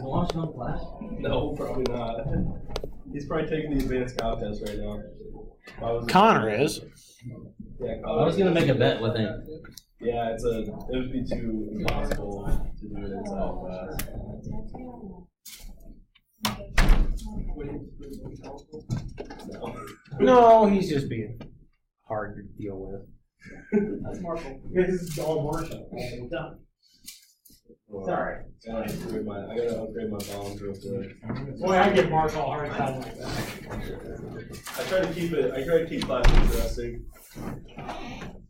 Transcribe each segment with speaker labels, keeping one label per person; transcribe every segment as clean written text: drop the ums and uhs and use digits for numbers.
Speaker 1: Wash on class?
Speaker 2: No, probably not. He's probably taking the advanced calc test right now.
Speaker 3: Connor is.
Speaker 2: Yeah,
Speaker 1: I was gonna make a bet with him.
Speaker 2: Yeah, it would be too impossible to do it inside class.
Speaker 3: No, he's just being hard to deal with.
Speaker 4: That's Marshall.
Speaker 3: This is all Marshall. Done. It's alright.
Speaker 2: I gotta upgrade my bombs real quick.
Speaker 3: Boy, I give Marshall a hard time like that.
Speaker 2: I try to keep class interesting.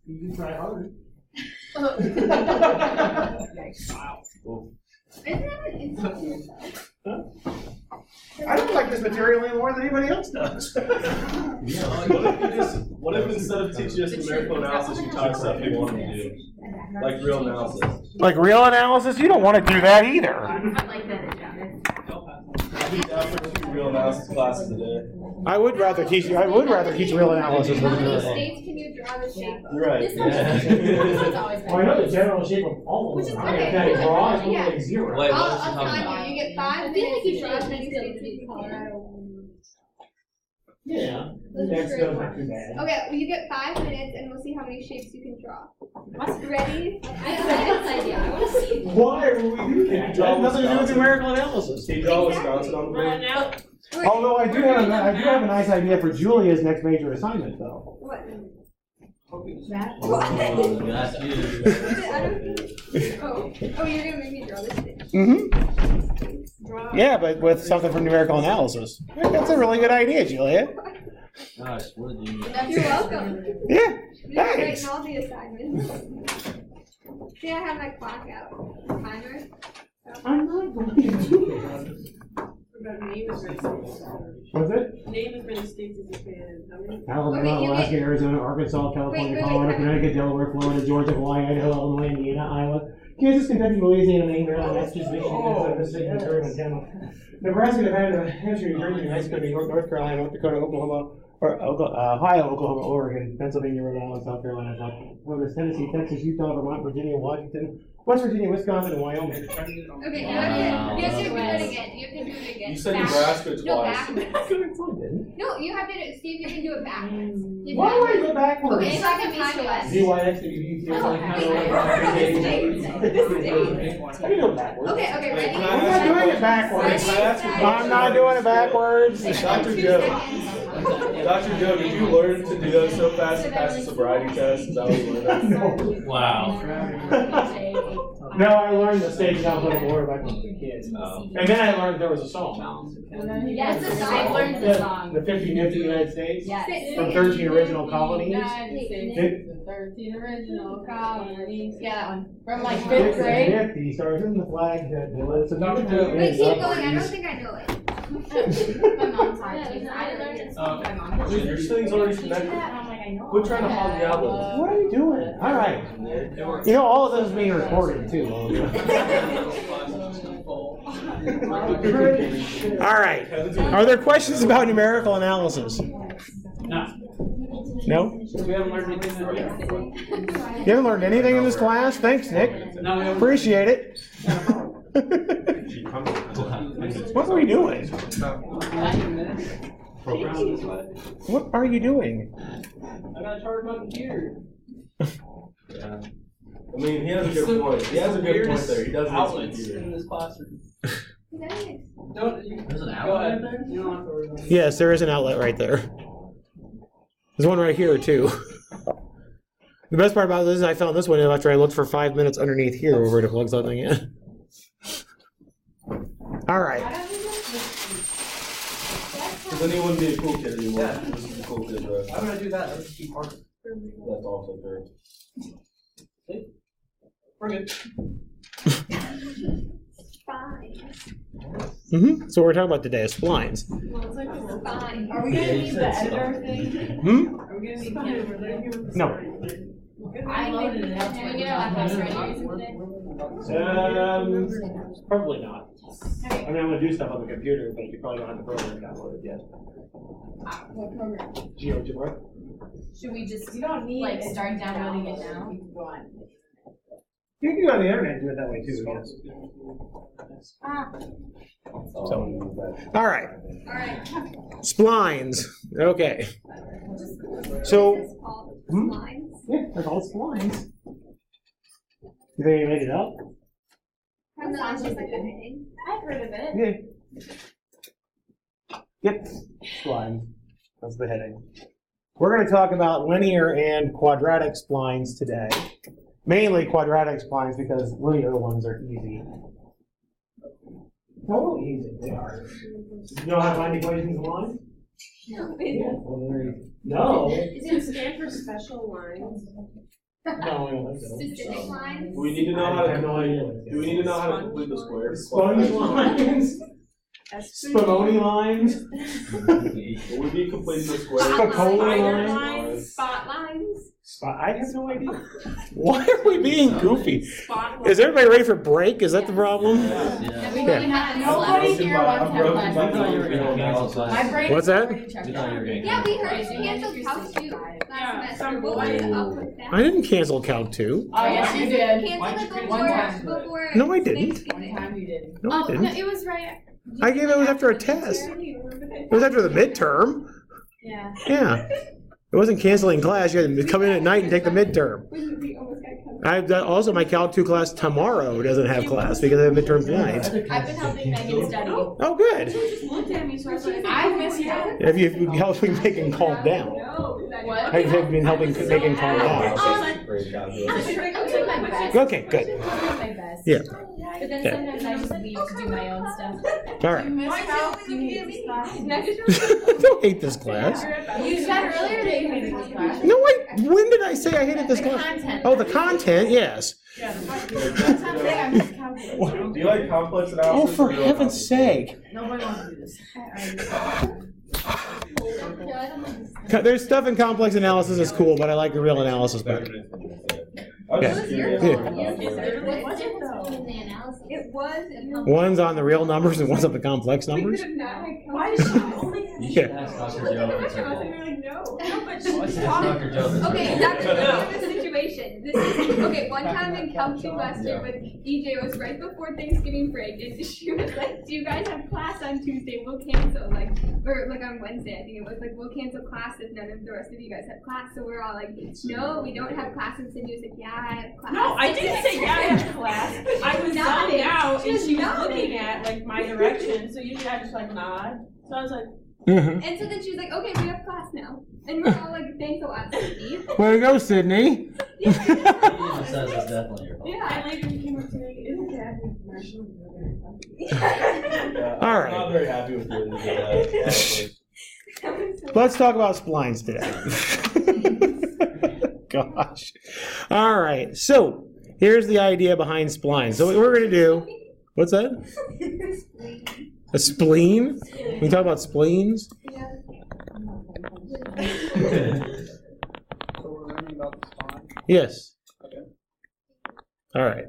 Speaker 3: You can try harder.
Speaker 2: Wow.
Speaker 5: Isn't that an insult to yourself?
Speaker 3: Huh? I don't like this material any more than anybody else does.
Speaker 2: What if instead of teaching us numerical analysis, you taught stuff you want to do? Like real analysis.
Speaker 3: Like real analysis? You don't want to do that either.
Speaker 5: I like that.
Speaker 2: I'd be down for 2 real analysis classes a day.
Speaker 3: I would rather teach real analysis
Speaker 5: How
Speaker 3: than
Speaker 5: many
Speaker 3: numerical.
Speaker 5: states can you draw the shape of?
Speaker 2: Right.
Speaker 5: This one's always
Speaker 3: Well, I know the general shape of all of them. I can draw is
Speaker 5: Yeah.
Speaker 3: like 0.
Speaker 1: Wait,
Speaker 5: I'll
Speaker 1: what was she
Speaker 5: tell
Speaker 1: talking about?
Speaker 5: you, you get 5 minutes to draw as many states as Colorado.
Speaker 3: Yeah, that's still not too bad.
Speaker 5: Okay, well, you get 5 minutes and we'll see how many shapes you can draw. Ready?
Speaker 6: I have an idea. I want to see.
Speaker 3: Why would we do that? That has nothing to do with numerical analysis.
Speaker 2: Can you draw Wisconsin on the board?
Speaker 3: Although I do have a nice idea for Julia's next major assignment, though.
Speaker 5: What?
Speaker 6: That?
Speaker 1: That's you.
Speaker 5: Oh, you're gonna make me draw this thing.
Speaker 3: Mm-hmm. Yeah, but with something from numerical analysis. That's a really good idea, Julia.
Speaker 1: Gosh, what did you?
Speaker 5: You're welcome.
Speaker 3: Yeah,
Speaker 5: You're
Speaker 3: thanks.
Speaker 5: writing all the assignments. See, I have my clock out. Timer.
Speaker 3: I'm not going to do it.
Speaker 4: Name is very states.
Speaker 3: What's it?
Speaker 4: Name is very states as you can. How many?
Speaker 3: Alabama,
Speaker 5: Okay, you
Speaker 3: Alaska,
Speaker 5: get-
Speaker 3: Arizona, Arkansas, California,
Speaker 5: Wait,
Speaker 3: Colorado,
Speaker 5: wait.
Speaker 3: Connecticut, Delaware, Florida, Georgia, Hawaii, Idaho, Illinois, Indiana, Iowa, Kansas, Kentucky, Louisiana, Maine, Maryland, Massachusetts, Michigan, Minnesota, Mississippi, Missouri, Montana, Nebraska, Nevada, New Hampshire, New Jersey, New Mexico, New York, North Carolina, North Dakota, Oklahoma, Ohio, Oklahoma, Oregon, Pennsylvania, Rhode Island, South Carolina, South Dakota, Tennessee, Texas, Utah, Vermont, Virginia, Washington, West Virginia, Wisconsin, and Wyoming.
Speaker 5: Okay, you have to do it again. You have to do it again.
Speaker 2: You said
Speaker 5: Backwards.
Speaker 2: Nebraska
Speaker 5: No,
Speaker 2: twice.
Speaker 5: backwards. No, you have to see if you can do it backwards.
Speaker 3: Why would I go backwards?
Speaker 5: Okay, so I can time it.
Speaker 3: ZYXWD. How do you do it backwards?
Speaker 5: Okay, ready?
Speaker 2: Can I
Speaker 3: I'm not doing it backwards.
Speaker 2: Can I ask you a question?
Speaker 3: I'm not doing it backwards.
Speaker 2: Dr. Joe, Dr. Joe, did you learn to do that so fast to pass the sobriety test? Is that what you learned?
Speaker 3: No.
Speaker 1: Wow.
Speaker 3: No, I learned the stage alphabet order back when I was a kid. And then I learned there was a song.
Speaker 6: Yes, I've learned the song.
Speaker 3: The 50 Nifty United States.
Speaker 6: Yes.
Speaker 3: From 13 original colonies.
Speaker 6: United States,
Speaker 3: Fif-
Speaker 6: the 13 original colonies. Yeah, that one. From like 5th
Speaker 3: 50
Speaker 6: grade.
Speaker 3: Nifty starts in the flag that it's a
Speaker 5: Wait, keep going. I don't think I know it.
Speaker 6: My mom's hard to use. I learned it from my mom.
Speaker 2: Dude, your thing's already connected.
Speaker 6: And I'm like, I know.
Speaker 2: Quit trying to hog the outlet.
Speaker 3: What are you doing? All right. You know, all of this is being recorded too. All right. Are there questions about numerical analysis?
Speaker 1: No.
Speaker 3: No?
Speaker 1: We haven't learned anything there yet.
Speaker 3: You haven't learned anything in this class? Thanks, Nick.
Speaker 1: No, we haven't.
Speaker 3: Appreciate it. What are we doing? What are you doing?
Speaker 1: I gotta charge my computer.
Speaker 2: Yeah. I mean, he has a good point. He has a good point there. He does need a
Speaker 1: Outlets
Speaker 2: computer.
Speaker 1: in this classroom.
Speaker 5: Nice.
Speaker 1: There's an
Speaker 4: Go
Speaker 1: outlet
Speaker 4: ahead.
Speaker 1: there?
Speaker 4: You don't have to worry about it.
Speaker 3: Yes, there is an outlet right there. There's one right here too. The best part about this is I found this one after I looked for 5 minutes underneath here over to plug something in. All right.
Speaker 2: Because then he wouldn't be a cool kid anymore.
Speaker 1: Yeah.
Speaker 2: This is a cool kid, bro.
Speaker 1: Why would I do that? That would just be harder.
Speaker 2: That's also true.
Speaker 1: We're good.
Speaker 5: Fine.
Speaker 3: So what we're talking about today is splines.
Speaker 5: Fine.
Speaker 6: Are we gonna need the editor thing?
Speaker 3: Hmm?
Speaker 6: Are we gonna need the editor?
Speaker 3: No.
Speaker 6: I loaded it up. Can we get it on the ready today?
Speaker 3: Probably not. I mean, I'm gonna do stuff on the computer, but you probably don't have the program downloaded yet.
Speaker 6: What program?
Speaker 3: GeoGebra.
Speaker 6: Should we just, like, start downloading it now?
Speaker 3: You can go on the internet and do it that way too, yes. So, all right.
Speaker 5: Alright.
Speaker 3: Splines. Okay. So,
Speaker 5: It's called
Speaker 3: Hmm?
Speaker 5: Splines.
Speaker 3: yeah, they're called splines. You think you made it up?
Speaker 5: And then it's just like a heading.
Speaker 6: I've heard of it.
Speaker 3: Yeah. Yep. Splines. That's the heading. We're going to talk about linear and quadratic splines today. Mainly quadratic splines because linear ones are easy. Oh, easy they are. You know how to find equations of lines?
Speaker 5: No.
Speaker 3: Yeah. Well, there you- No.
Speaker 4: Is it stand for special lines?
Speaker 3: No, I don't think so.
Speaker 5: Specific lines.
Speaker 2: Do we need to know how
Speaker 3: I have
Speaker 2: to
Speaker 3: no idea.
Speaker 2: do we need to know how to complete the square?
Speaker 3: Sponge lines? Spumoni lines?
Speaker 2: Will we be completing the square?
Speaker 3: Spicoli
Speaker 4: Spider
Speaker 3: lines?
Speaker 4: lines, spot lines,
Speaker 3: I have no idea. Why are we being goofy?
Speaker 4: spot
Speaker 3: Is everybody ready for break? Is that the problem?
Speaker 6: And we really have nobody here wants to have class. My brain
Speaker 3: What's
Speaker 6: is
Speaker 3: that?
Speaker 6: already checked
Speaker 1: We thought you were
Speaker 6: out.
Speaker 1: gonna
Speaker 5: Yeah, we heard
Speaker 6: Right,
Speaker 5: you
Speaker 6: so
Speaker 5: canceled
Speaker 6: you're
Speaker 5: Calc 2
Speaker 6: 65.
Speaker 5: last
Speaker 4: Yeah,
Speaker 5: semester.
Speaker 4: some
Speaker 5: What was
Speaker 4: boy.
Speaker 5: up with that?
Speaker 3: I didn't cancel Calc 2.
Speaker 6: Oh, yes, you did.
Speaker 5: Canceled it
Speaker 6: One time.
Speaker 5: before
Speaker 3: No, I didn't.
Speaker 6: One
Speaker 5: Thanksgiving.
Speaker 6: time you did.
Speaker 3: No, I
Speaker 6: Oh, no,
Speaker 3: didn't.
Speaker 6: it was right.
Speaker 3: I gave it was after a test. It was after the midterm.
Speaker 6: Yeah.
Speaker 3: Yeah. It wasn't canceling class. You had to come in at night and take the midterm.
Speaker 5: We almost got covered.
Speaker 3: Also, my Calc 2 class tomorrow doesn't have class because I have midterm tonight.
Speaker 6: I've been helping Megan study.
Speaker 3: Oh, good.
Speaker 4: You just looked at me, so I was like,
Speaker 6: I missed you.
Speaker 3: Have you been helping Megan calm down?
Speaker 6: What?
Speaker 3: Have you been helping Megan calm down?
Speaker 6: I'm doing my best.
Speaker 3: Okay, good.
Speaker 6: I'm doing my best.
Speaker 3: Yeah.
Speaker 6: But then sometimes I just leave to do my own stuff.
Speaker 3: All
Speaker 6: You
Speaker 3: right.
Speaker 6: missed out. You hate this class.
Speaker 3: I don't hate this class.
Speaker 6: You said earlier that you hated this class.
Speaker 3: No, when did I say I hated this
Speaker 6: The
Speaker 3: class?
Speaker 6: content.
Speaker 3: Oh, the content, yes.
Speaker 6: That's not saying I'm just calculating.
Speaker 2: Do you like complex
Speaker 3: Oh,
Speaker 2: analysis?
Speaker 3: for
Speaker 2: or real
Speaker 3: heaven's
Speaker 2: analysis?
Speaker 3: sake.
Speaker 6: Nobody wants to do this.
Speaker 3: There's stuff in complex analysis that's cool, but I like the real analysis better.
Speaker 2: I was
Speaker 3: Yeah.
Speaker 2: just curious.
Speaker 3: Yeah.
Speaker 4: was it though?
Speaker 5: It was. And
Speaker 3: One's on the real numbers and one's on the complex
Speaker 5: we
Speaker 3: numbers.
Speaker 5: could have not had
Speaker 4: Why did she only have?
Speaker 1: You should
Speaker 3: Yeah.
Speaker 1: ask Dr. Joe if it's her fault.
Speaker 4: You're like, no. No, but
Speaker 1: Why
Speaker 4: she's
Speaker 1: should ask Dr. Joe if it's her
Speaker 5: Okay,
Speaker 1: fault?
Speaker 5: that's the situation. This is okay. One time in Calc 2 last year with EJ was right before Thanksgiving break, and she was like, "Do you guys have class on Tuesday? We'll cancel." Or on Wednesday, I think it was like, "We'll cancel class if none of the rest of you guys have class." So we're all like, "No, we don't have class." And Cindy was like, "Yeah, I have class."
Speaker 4: No, I didn't say yeah, I have class. I was
Speaker 5: Nodding.
Speaker 4: zoned out,
Speaker 5: She
Speaker 4: and
Speaker 5: was
Speaker 4: she was
Speaker 5: nodding.
Speaker 4: looking at like my direction. So usually I just like nod. So I was like,
Speaker 3: Mhm.
Speaker 5: And so then she was like, "Okay, we have class now," and we're all like, "Thanks a lot, Cindy."
Speaker 3: Way to go, Sydney.
Speaker 1: He just says it's definitely your fault.
Speaker 4: yeah. And later he came up to me, "Isn't that commercial?"
Speaker 2: Yeah,
Speaker 3: All
Speaker 2: I'm
Speaker 3: right.
Speaker 2: not very happy with you.
Speaker 3: Let's talk about splines today. Gosh. All right. So here's the idea behind splines. So what we're going to do, what's that? A spleen? We talk about spleens?
Speaker 1: So we're learning about the spine.
Speaker 3: Yes. All right.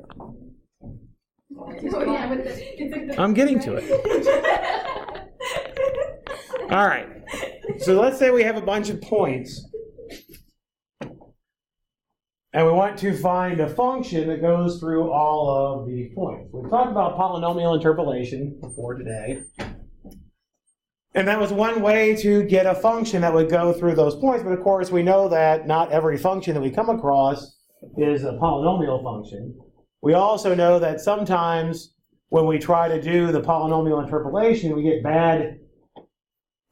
Speaker 5: Oh, yeah, with the,
Speaker 3: I'm getting to it. All right. So let's say we have a bunch of points. And we want to find a function that goes through all of these points. We've talked about polynomial interpolation before today. And that was one way to get a function that would go through those points. But of course, we know that not every function that we come across is a polynomial function. We also know that sometimes when we try to do the polynomial interpolation, we get bad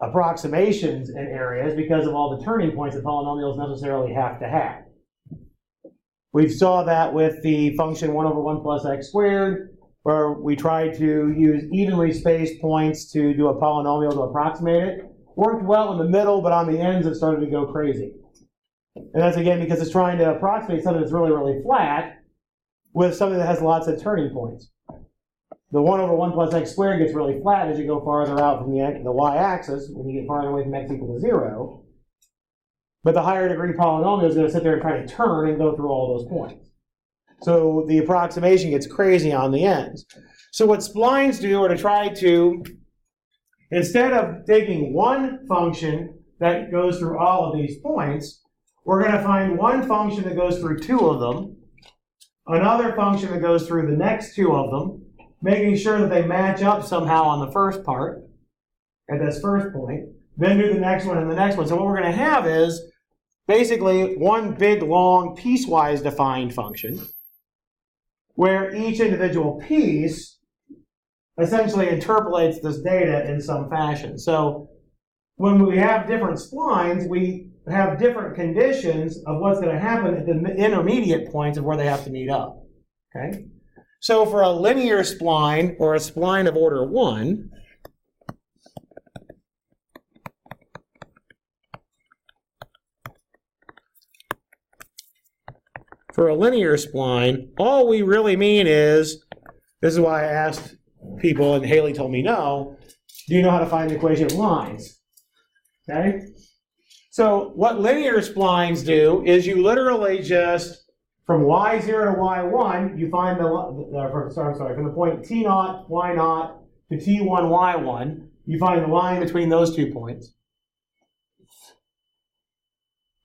Speaker 3: approximations in areas because of all the turning points that polynomials necessarily have to have. We saw that with the function 1 over 1 plus x squared, where we tried to use evenly spaced points to do a polynomial to approximate it. Worked well in the middle, but on the ends it started to go crazy. And that's again because it's trying to approximate something that's really, really flat with something that has lots of turning points. The 1 over 1 plus x squared gets really flat as you go farther out from the y-axis, when you get farther away from x equal to 0. But the higher degree polynomial is going to sit there and try to turn and go through all those points. So the approximation gets crazy on the ends. So what splines do are to try to, instead of taking one function that goes through all of these points, we're going to find one function that goes through two of them, another function that goes through the next two of them, making sure that they match up somehow on the first part, at this first point, then do the next one and the next one. So what we're going to have is basically one big, long, piecewise defined function, where each individual piece essentially interpolates this data in some fashion. So when we have different splines, we have different conditions of what's going to happen at the intermediate points of where they have to meet up. Okay? So for a linear spline, or a spline of order 1, for a linear spline, all we really mean is, this is why I asked people, and Haley told me no, do you know how to find the equation of lines? Okay? So what linear splines do is you literally just, from y0 to y1, you find from the point t0, y0 to t1, y1, you find the line between those 2 points.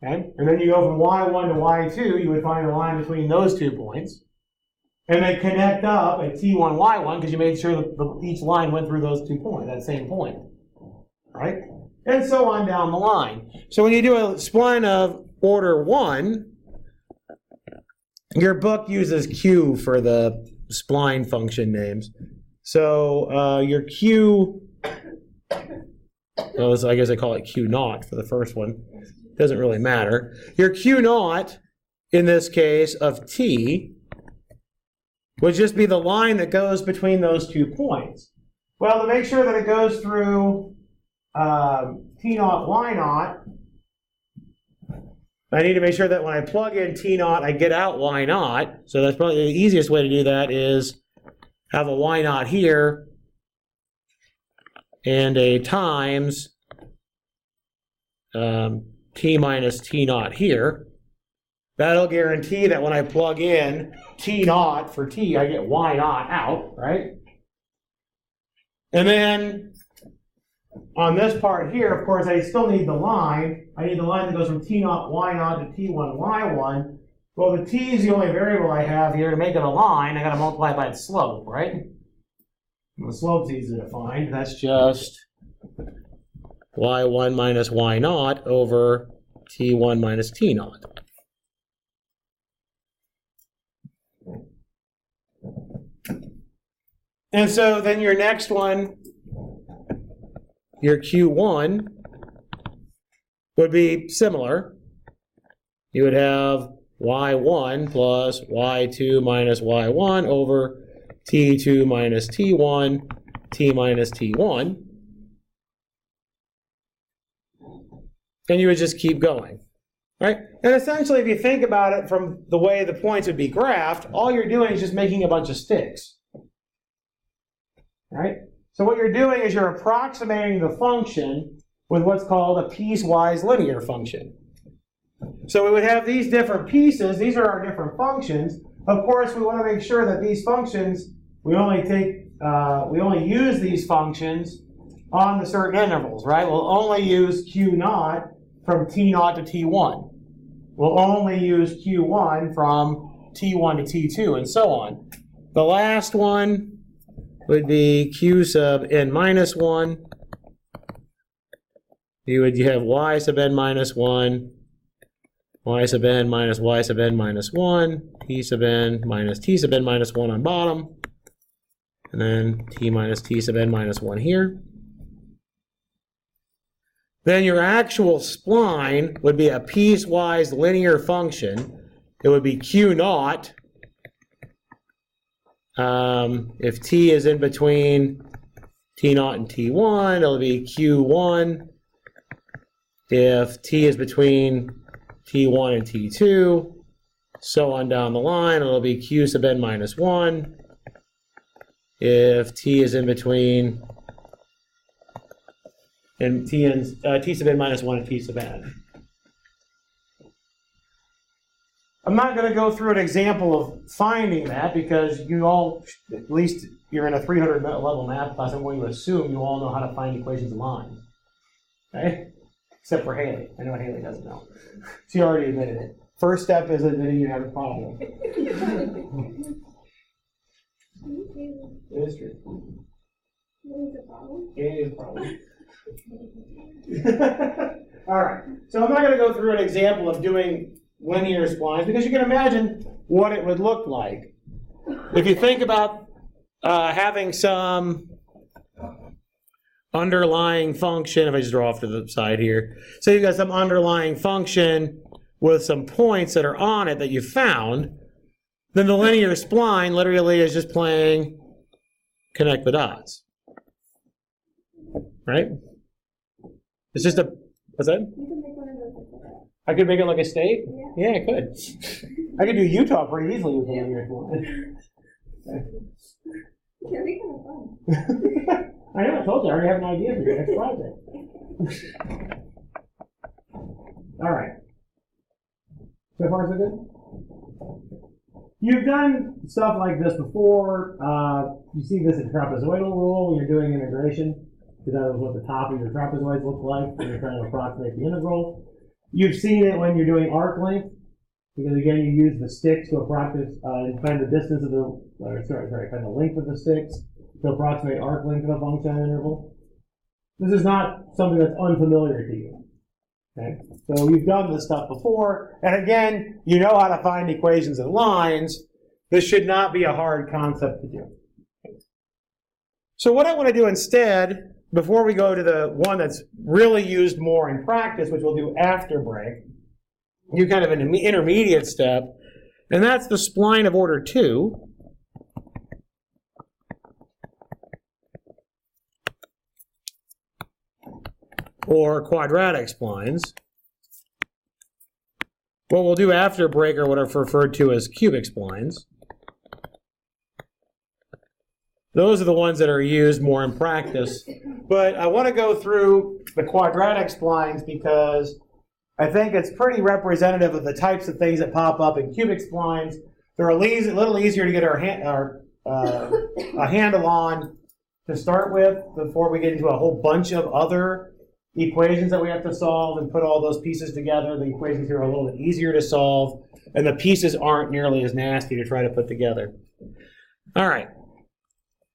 Speaker 3: Okay? And then you go from y1 to y2, you would find the line between those 2 points. And they connect up at t1, y1 because you made sure that each line went through those 2 points, that same point. Right? And so on down the line. So when you do a spline of order 1, your book uses Q for the spline function names. So your Q, well, I guess I call it Q0 for the first one. Doesn't really matter. Your Q0, in this case, of T, would just be the line that goes between those 2 points. Well, to make sure that it goes through T0, Y0, I need to make sure that when I plug in T0, I get out Y0. So that's probably the easiest way to do that is have a Y0 here and a times T minus T0 here. That'll guarantee that when I plug in T0 for T, I get Y0 out, right? And then on this part here, of course, I still need the line. I need the line that goes from T0, Y0 to T1, Y1. Well, the T is the only variable I have here to make it a line. I got to multiply by its slope, right? And the slope's easy to find. That's just Y1 minus Y0 over T1 minus T0. And so then your next one, your Q1, would be similar. You would have Y1 plus Y2 minus Y1 over T2 minus T1, T minus T1. And you would just keep going, right? And essentially, if you think about it from the way the points would be graphed, all you're doing is just making a bunch of sticks, right? So what you're doing is you're approximating the function with what's called a piecewise linear function. So we would have these different pieces. These are our different functions. Of course, we want to make sure that these functions, we only use these functions on the certain intervals, right? We'll only use Q0 from T0 to T1. We'll only use Q1 from T1 to T2, and so on. The last one would be Q sub n minus 1. You have Y sub n minus 1, Y sub n minus Y sub n minus 1, T sub n minus T sub n minus 1 on bottom, and then T minus T sub n minus 1 here. Then your actual spline would be a piecewise linear function. It would be Q0. If T is in between T0 and T1, it'll be Q1. If T is between T1 and T2, so on down the line, it'll be Q sub n minus 1. If T is in between and T sub n minus 1 and T sub n. I'm not going to go through an example of finding that because you all, at least you're in a 300 level math class, I'm going to assume you all know how to find equations of lines. Okay? Except for Haley. I know Haley doesn't know. She already admitted it. First step is admitting you have a problem. It is true. It is a problem. All right. So I'm not going to go through an example of doing linear splines because you can imagine what it would look like. If you think about having some underlying function, if I just draw off to the side here, so you've got some underlying function with some points that are on it that you found, then the linear spline literally is just playing connect the dots. Right? It's just a, what's that? I could make it like a state? Yeah, I could. I could do Utah pretty easily with the linear spline. I know, I told you, I already have an idea for your next project. All right. So far, so good? You've done stuff like this before. You see this in trapezoidal rule when you're doing integration, because that was what the top of your trapezoids look like when you're trying to approximate the integral. You've seen it when you're doing arc length, because again, you use the sticks to approximate, find the distance of the, find the length of the sticks to approximate arc length of a function interval. This is not something that's unfamiliar to you. Okay? So you've done this stuff before, and again, you know how to find equations and lines. This should not be a hard concept to do. So what I want to do instead, before we go to the one that's really used more in practice, which we'll do after break, do kind of an intermediate step, and that's the spline of order 2. Or quadratic splines. What we'll do after break are what are referred to as cubic splines. Those are the ones that are used more in practice. But I want to go through the quadratic splines because I think it's pretty representative of the types of things that pop up in cubic splines. They're a little easier to get a handle on to start with before we get into a whole bunch of other equations that we have to solve and put all those pieces together. The equations here are a little bit easier to solve, and the pieces aren't nearly as nasty to try to put together. All right.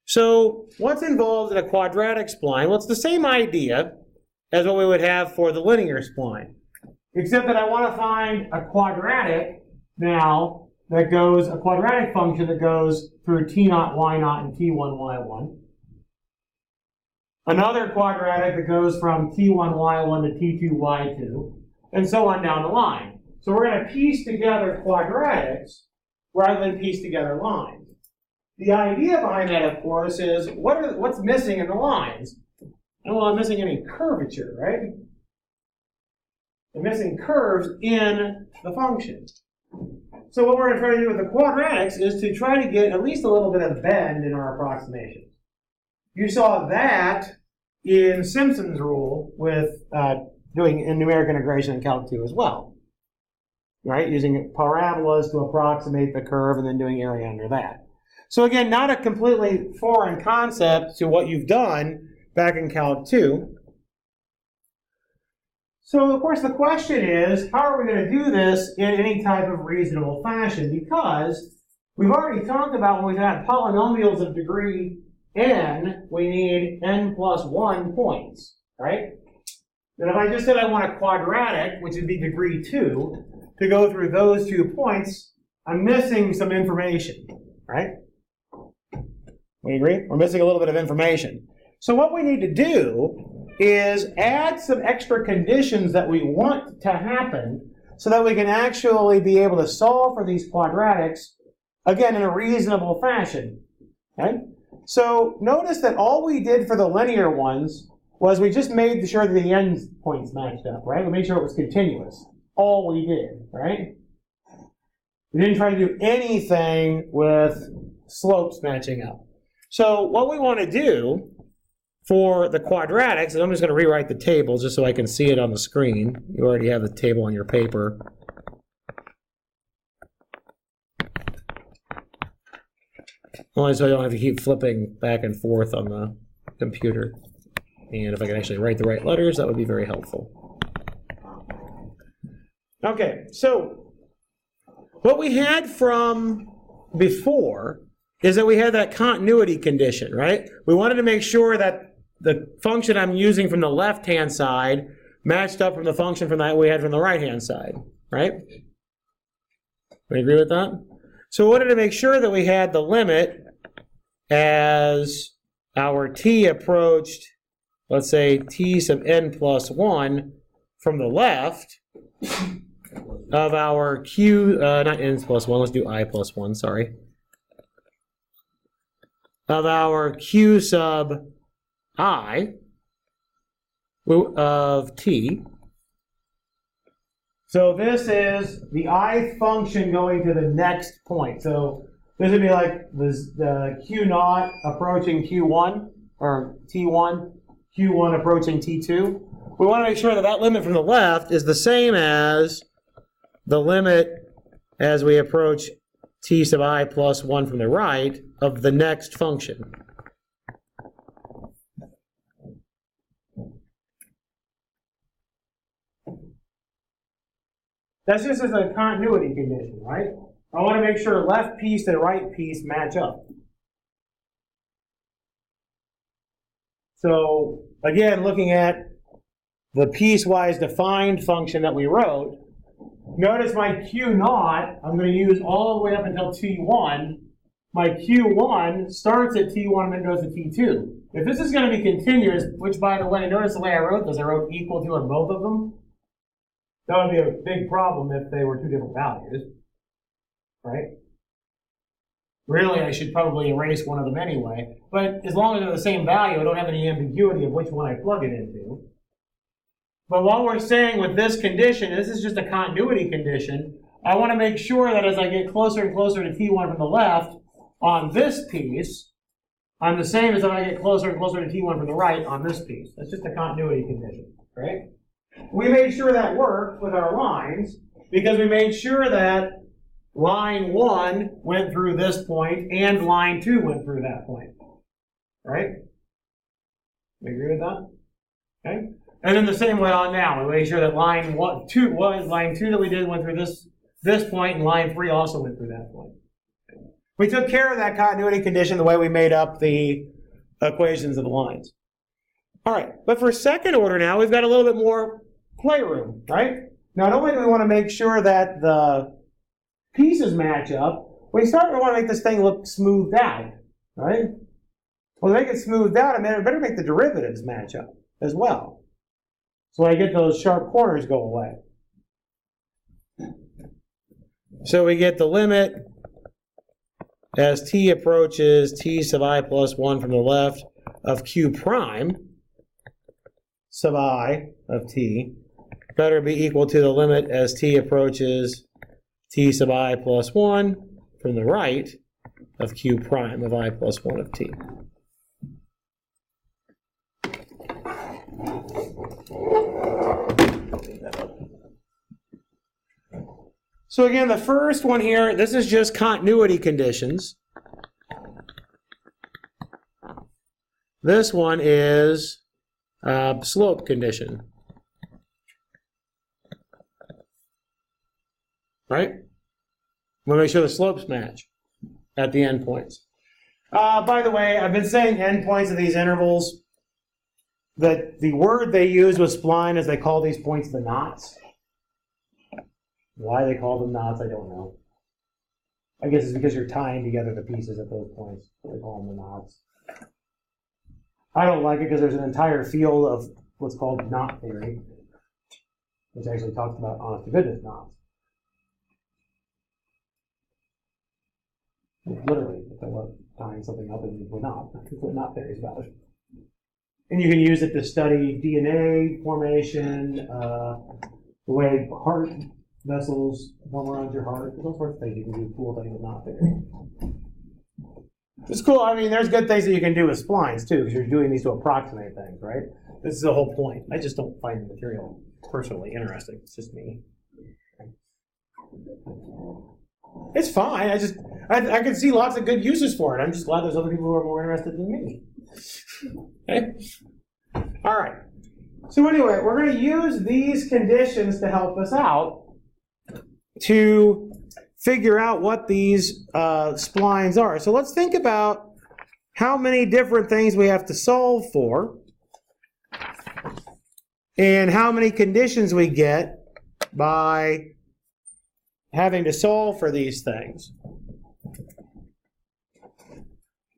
Speaker 3: So what's involved in a quadratic spline? Well, it's the same idea as what we would have for the linear spline, except that I want to find a quadratic now that goes, a quadratic function that goes through t0, y0, and t1, y1. Another quadratic that goes from t1, y1 to t2, y2, and so on down the line. So we're going to piece together quadratics rather than piece together lines. The idea behind that, of course, is what's missing in the lines? And well, I'm missing any curvature, right? I'm missing curves in the function. So what we're going to try to do with the quadratics is to try to get at least a little bit of bend in our approximations. You saw that in Simpson's rule with doing numeric integration in Calc 2 as well, right? Using parabolas to approximate the curve and then doing area under that. So again, not a completely foreign concept to what you've done back in Calc 2. So of course the question is, how are we going to do this in any type of reasonable fashion? Because we've already talked about when we've had polynomials of degree n, we need n plus 1 points, right? And if I just said I want a quadratic, which would be degree 2, to go through those 2 points, I'm missing some information, right? We agree? We're missing a little bit of information. So what we need to do is add some extra conditions that we want to happen so that we can actually be able to solve for these quadratics, again, in a reasonable fashion, okay? So notice that all we did for the linear ones was we just made sure that the end points matched up, right? We made sure it was continuous. All we did, right? We didn't try to do anything with slopes matching up. So what we want to do for the quadratics, and I'm just going to rewrite the table just so I can see it on the screen. You already have the table on your paper. Only so I don't have to keep flipping back and forth on the computer. And if I can actually write the right letters, that would be very helpful. Okay, so what we had from before is that we had that continuity condition, right? We wanted to make sure that the function I'm using from the left-hand side matched up from the function from that we had from the right-hand side, right? We agree with that? So we wanted to make sure that we had the limit as our t approached, let's say, t sub n plus 1 from the left of our q, not n plus 1, let's do I plus 1, sorry. Of our q sub I of t. So this is the I function going to the next point. So this would be like the q naught approaching q1, or t1, q1 approaching t2. We want to make sure that that limit from the left is the same as the limit as we approach t sub I plus 1 from the right of the next function. That's just as a continuity condition, right? I want to make sure left piece and right piece match up. So again, looking at the piecewise defined function that we wrote, notice my q naught, I'm going to use all the way up until t1. My q1 starts at t1 and then goes to t2. If this is going to be continuous, which by the way, notice the way I wrote this, I wrote equal to on both of them. That would be a big problem if they were two different values, right? Really, I should probably erase one of them anyway. But as long as they're the same value, I don't have any ambiguity of which one I plug it into. But while we're saying with this condition, this is just a continuity condition, I want to make sure that as I get closer and closer to t1 from the left, on this piece, I'm the same as if I get closer and closer to t1 from the right on this piece. That's just a continuity condition, right? We made sure that worked with our lines because we made sure that line 1 went through this point and line 2 went through that point, right? We agree with that? Okay? And then the same way on down, we made sure that line 2 that we did went through this point, and line 3 also went through that point. We took care of that continuity condition the way we made up the equations of the lines. All right, but for second order now, we've got a little bit more playroom, right? Not only do we want to make sure that the pieces match up, we want to make this thing look smoothed out, right? Well, to make it smoothed out, I better make the derivatives match up as well. So I get those sharp corners go away. So we get the limit as t approaches t sub I plus 1 from the left of q prime sub I of t better be equal to the limit as t approaches t sub I plus 1 from the right of q prime of I plus 1 of t. So again, the first one here, this is just continuity conditions. This one is slope condition. Right? We'll make sure the slopes match at the endpoints. By the way, I've been saying endpoints of these intervals. That the word they use with spline is they call these points the knots. Why they call them knots, I don't know. I guess it's because you're tying together the pieces at those points. They call them the knots. I don't like it because there's an entire field of what's called knot theory, which actually talks about honest-to-goodness knots. Literally, if I was tying something up into a knot, that's what knot theory is about. And you can use it to study DNA formation, the way heart vessels form around your heart. There's all sorts of things you can do cool things with knot theory. It's cool. I mean, there's good things that you can do with splines, too, because you're doing these to approximate things, right? This is the whole point. I just don't find the material personally interesting. It's just me. It's fine. I can see lots of good uses for it. I'm just glad there's other people who are more interested than me. Okay? All right. So anyway, we're going to use these conditions to help us out to figure out what these splines are. So let's think about how many different things we have to solve for and how many conditions we get by having to solve for these things.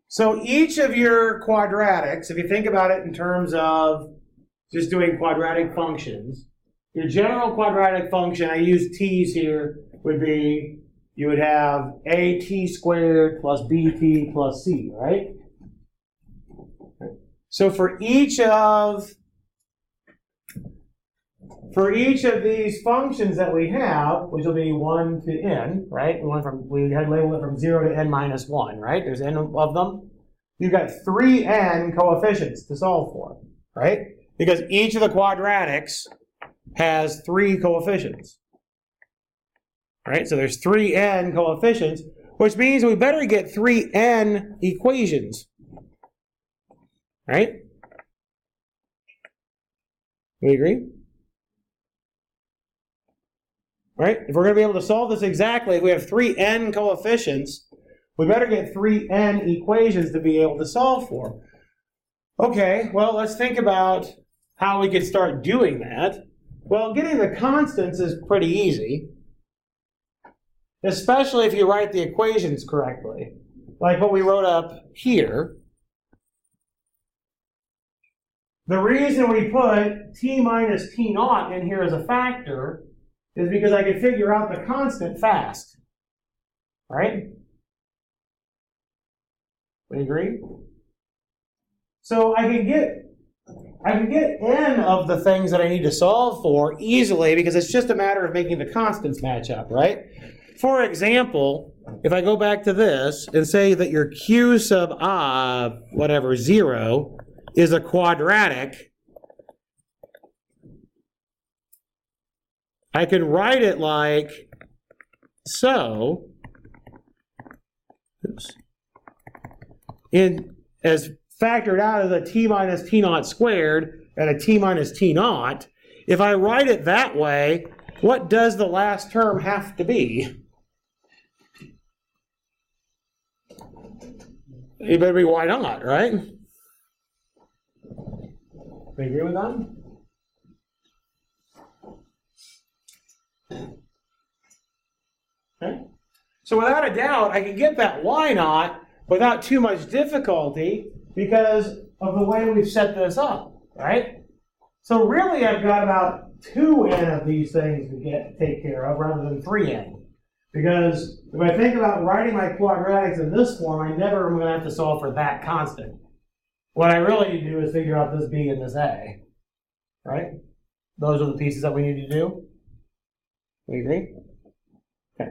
Speaker 3: So each of your quadratics, if you think about it in terms of just doing quadratic functions, your general quadratic function, I use t's here, would be, you would have at squared plus bt plus c, right? So for each of these functions that we have, which will be 1 to n, right? We had labeled it from 0 to n minus 1, right? There's n of them. You've got 3n coefficients to solve for, right? Because each of the quadratics has 3 coefficients, right? So there's 3n coefficients, which means we better get 3n equations, right? We agree? Right? If we're going to be able to solve this exactly, if we have 3n coefficients, we better get 3n equations to be able to solve for. Okay, well, let's think about how we could start doing that. Well, getting the constants is pretty easy, especially if you write the equations correctly, like what we wrote up here. The reason we put t minus t naught in here as a factor is because I can figure out the constant fast, right? We agree? So I can get n of the things that I need to solve for easily because it's just a matter of making the constants match up, right? For example, if I go back to this and say that your q sub 0 is a quadratic, I can write it like so, as factored out as a t minus t naught squared and a t minus t naught. If I write it that way, what does the last term have to be? It better be y naught, right? We agree with that? Okay. So without a doubt, I can get that y naught without too much difficulty because of the way we've set this up, right? So really, I've got about 2n of these things to take care of rather than 3n. Because if I think about writing my quadratics in this form, I never am going to have to solve for that constant. What I really need to do is figure out this b and this a, right? Those are the pieces that we need to do. We agree? Okay.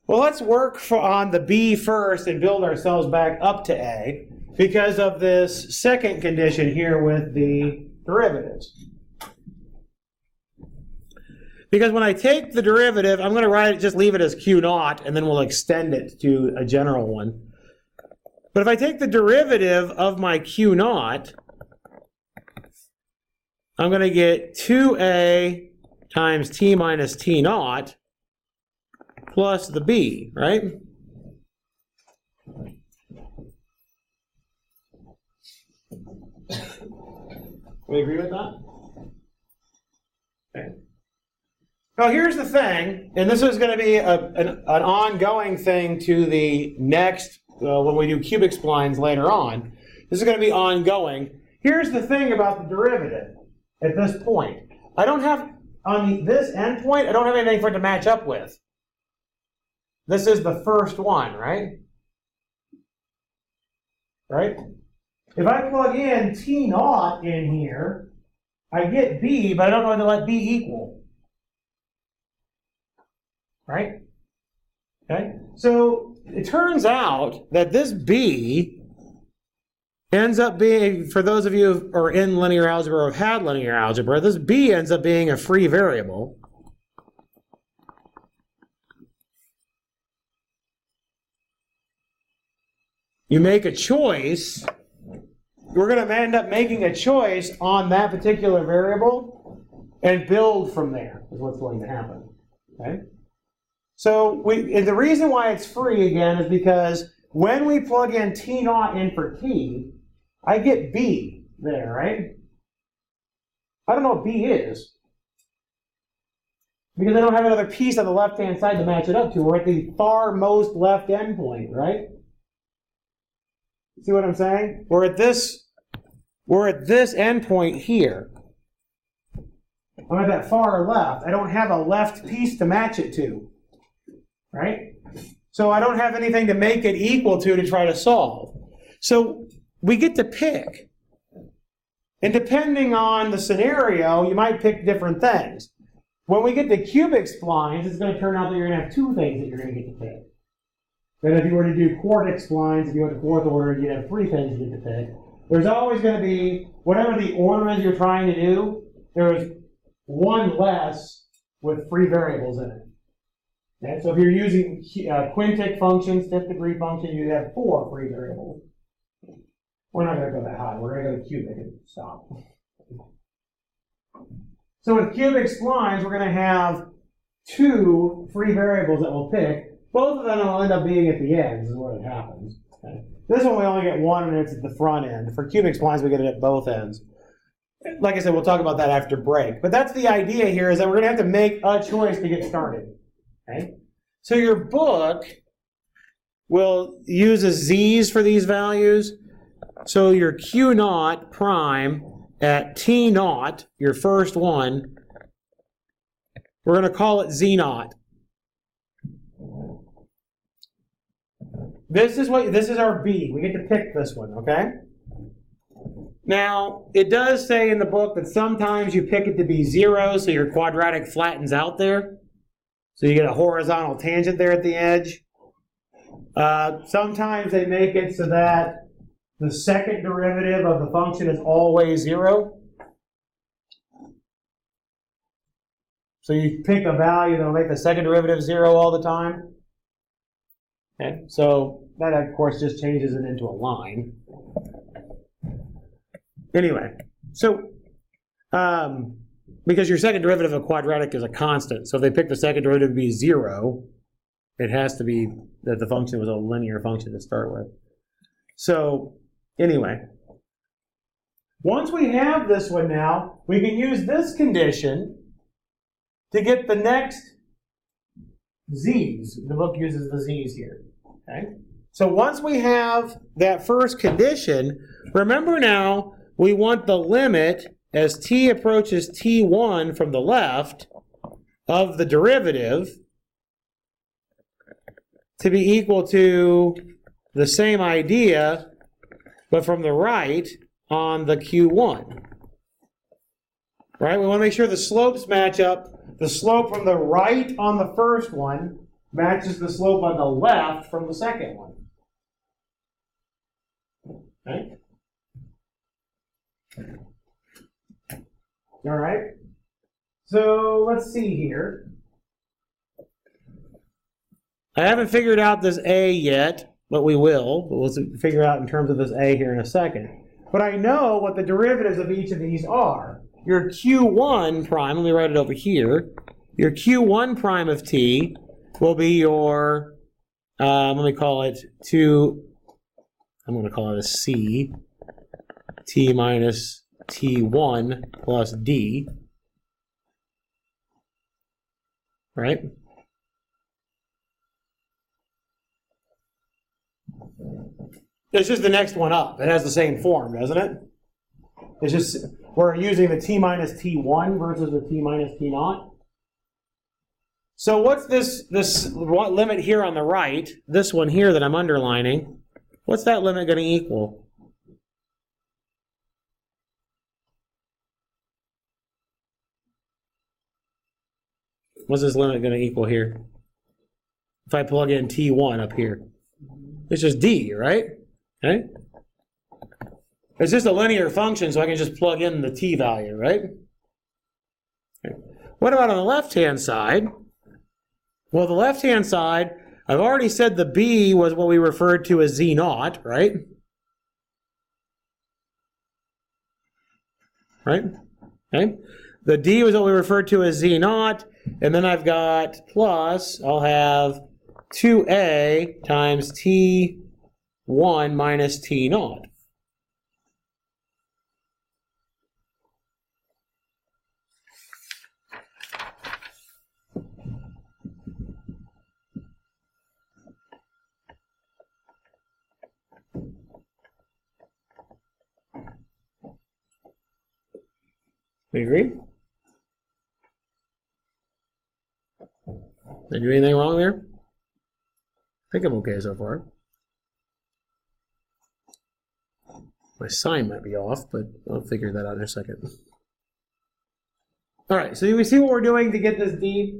Speaker 3: Well, let's work on the b first and build ourselves back up to a because of this second condition here with the derivatives. Because when I take the derivative, I'm going to just leave it as q naught, and then we'll extend it to a general one. But if I take the derivative of my q naught, I'm going to get 2a times t minus t naught plus the b, right? We agree with that? Okay. Now here's the thing, and this is going to be an ongoing thing to the next, when we do cubic splines later on. This is going to be ongoing. Here's the thing about the derivative at this point. I don't have, on this endpoint, I don't have anything for it to match up with. This is the first one, right? Right? If I plug in t naught in here, I get b, but I don't know what to let b equal. Right? Okay? So it turns out that this b ends up being, for those of you who are in linear algebra or have had linear algebra, this b ends up being a free variable. You make a choice. We're going to end up making a choice on that particular variable and build from there is what's going to happen. Okay? So and the reason why it's free again is because when we plug in T naught in for T, I get B there, right? I don't know what B is. Because I don't have another piece on the left-hand side to match it up to. We're at the far most left endpoint, right? See what I'm saying? We're at this endpoint here. I'm at that far left. I don't have a left piece to match it to, right? So I don't have anything to make it equal to try to solve. So we get to pick. And depending on the scenario, you might pick different things. When we get to cubic splines, it's going to turn out that you're going to have two things that you're going to get to pick. Then if you were to do quadratic splines, if you went to fourth order, you'd have three things you get to pick. There's always going to be, whatever the order is you're trying to do, there's one less with free variables in it. Okay? So if you're using quintic functions, fifth degree function, you'd have 4 free variables. We're not going to go that high. We're going to go to cubic and stop. So with cubic splines, we're going to have 2 free variables that we'll pick. Both of them will end up being at the ends, is what happens. Okay? This one we only get 1 and it's at the front end. For cubic splines, we get it at both ends. Like I said, we'll talk about that after break. But that's the idea here, is that we're going to have to make a choice to get started. Okay? So your book will use z's for these values. So your Q naught prime at T naught, your first one, we're going to call it Z naught. This is our B. We get to pick this one, okay? Now, it does say in the book that sometimes you pick it to be 0, so your quadratic flattens out there. So you get a horizontal tangent there at the edge. Sometimes they make it so that the second derivative of the function is always 0. So you pick a value that will make the second derivative 0 all the time. Okay, so that of course just changes it into a line. Anyway, so because your second derivative of quadratic is a constant, so if they pick the second derivative to be 0, it has to be that the function was a linear function to start with. So anyway, once we have this one now, we can use this condition to get the next z's. The book uses the z's here. Okay? So once we have that first condition, remember now, we want the limit as t approaches t1 from the left of the derivative to be equal to the same idea, but from the right on the Q1. Right? We want to make sure the slopes match up. The slope from the right on the first one matches the slope on the left from the second one. Okay? All right. So let's see here. I haven't figured out this A yet, but we will. But we'll figure out in terms of this A here in a second. But I know what the derivatives of each of these are. Your Q1 prime, let me write it over here. Your Q1 prime of t will be your, let me call it I'm going to call it a C, t minus t1 plus d, right? It's just the next one up. It has the same form, doesn't it? It's just, we're using the t minus t1 versus the t minus t naught. So what's this limit here on the right, this one here that I'm underlining, what's that limit going to equal? What's this limit going to equal here? If I plug in t1 up here. It's just d, right? Okay? It's just a linear function, so I can just plug in the t value, right? Okay. What about on the left-hand side? Well, the left-hand side, I've already said the b was what we referred to as z naught, right? Right? Okay? The d was what we referred to as z naught, And then I've got plus, I'll have 2a times t1 minus t naught. We agree? Did I do anything wrong there? I think I'm okay so far. My sign might be off, but I'll figure that out in a second. All right, so we see what we're doing to get this d?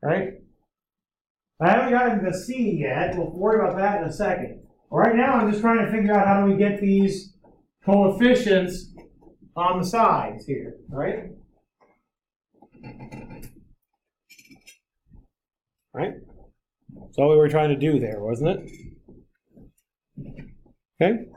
Speaker 3: Right? I haven't gotten to c yet. We'll worry about that in a second. Right now, I'm just trying to figure out how do we get these coefficients on the sides here, right? Right? That's all we were trying to do there, wasn't it? Okay?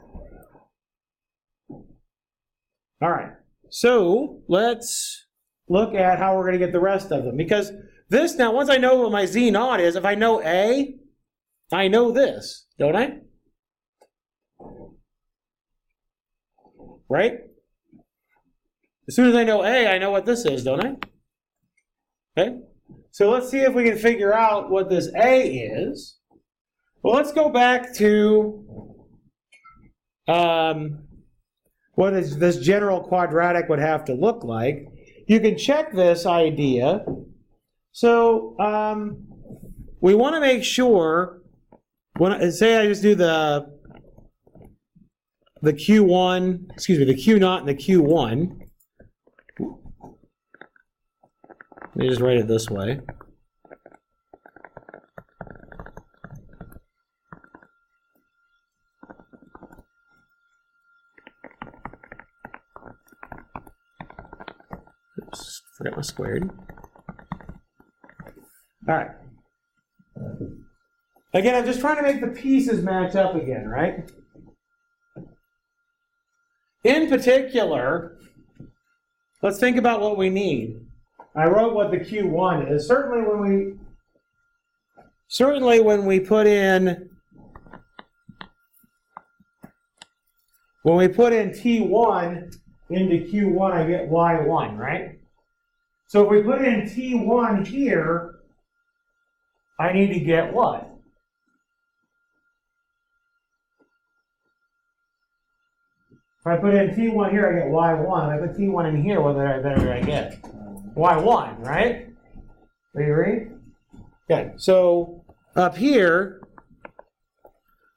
Speaker 3: All right. So let's look at how we're going to get the rest of them. Because this now, once I know what my z naught is, if I know a, I know this, don't I? Right? As soon as I know a, I know what this is, don't I? Okay? So let's see if we can figure out what this a is. Well, let's go back to what is this general quadratic would have to look like. You can check this idea. So we want to make sure, when say I just do the Q1, excuse me, the Q naught and the Q1. Let me just write it this way. Oops, forgot my squared. All right. Again, I'm just trying to make the pieces match up again, right? In particular, let's think about what we need. I wrote what the Q1 is. Certainly when we put in T1 into Q1, I get Y1, right? So if we put in T1 here, I need to get what? If I put in T1 here, I get Y1. If I put T1 in here, what did I get? Y1, right? Do you agree? Okay, so up here,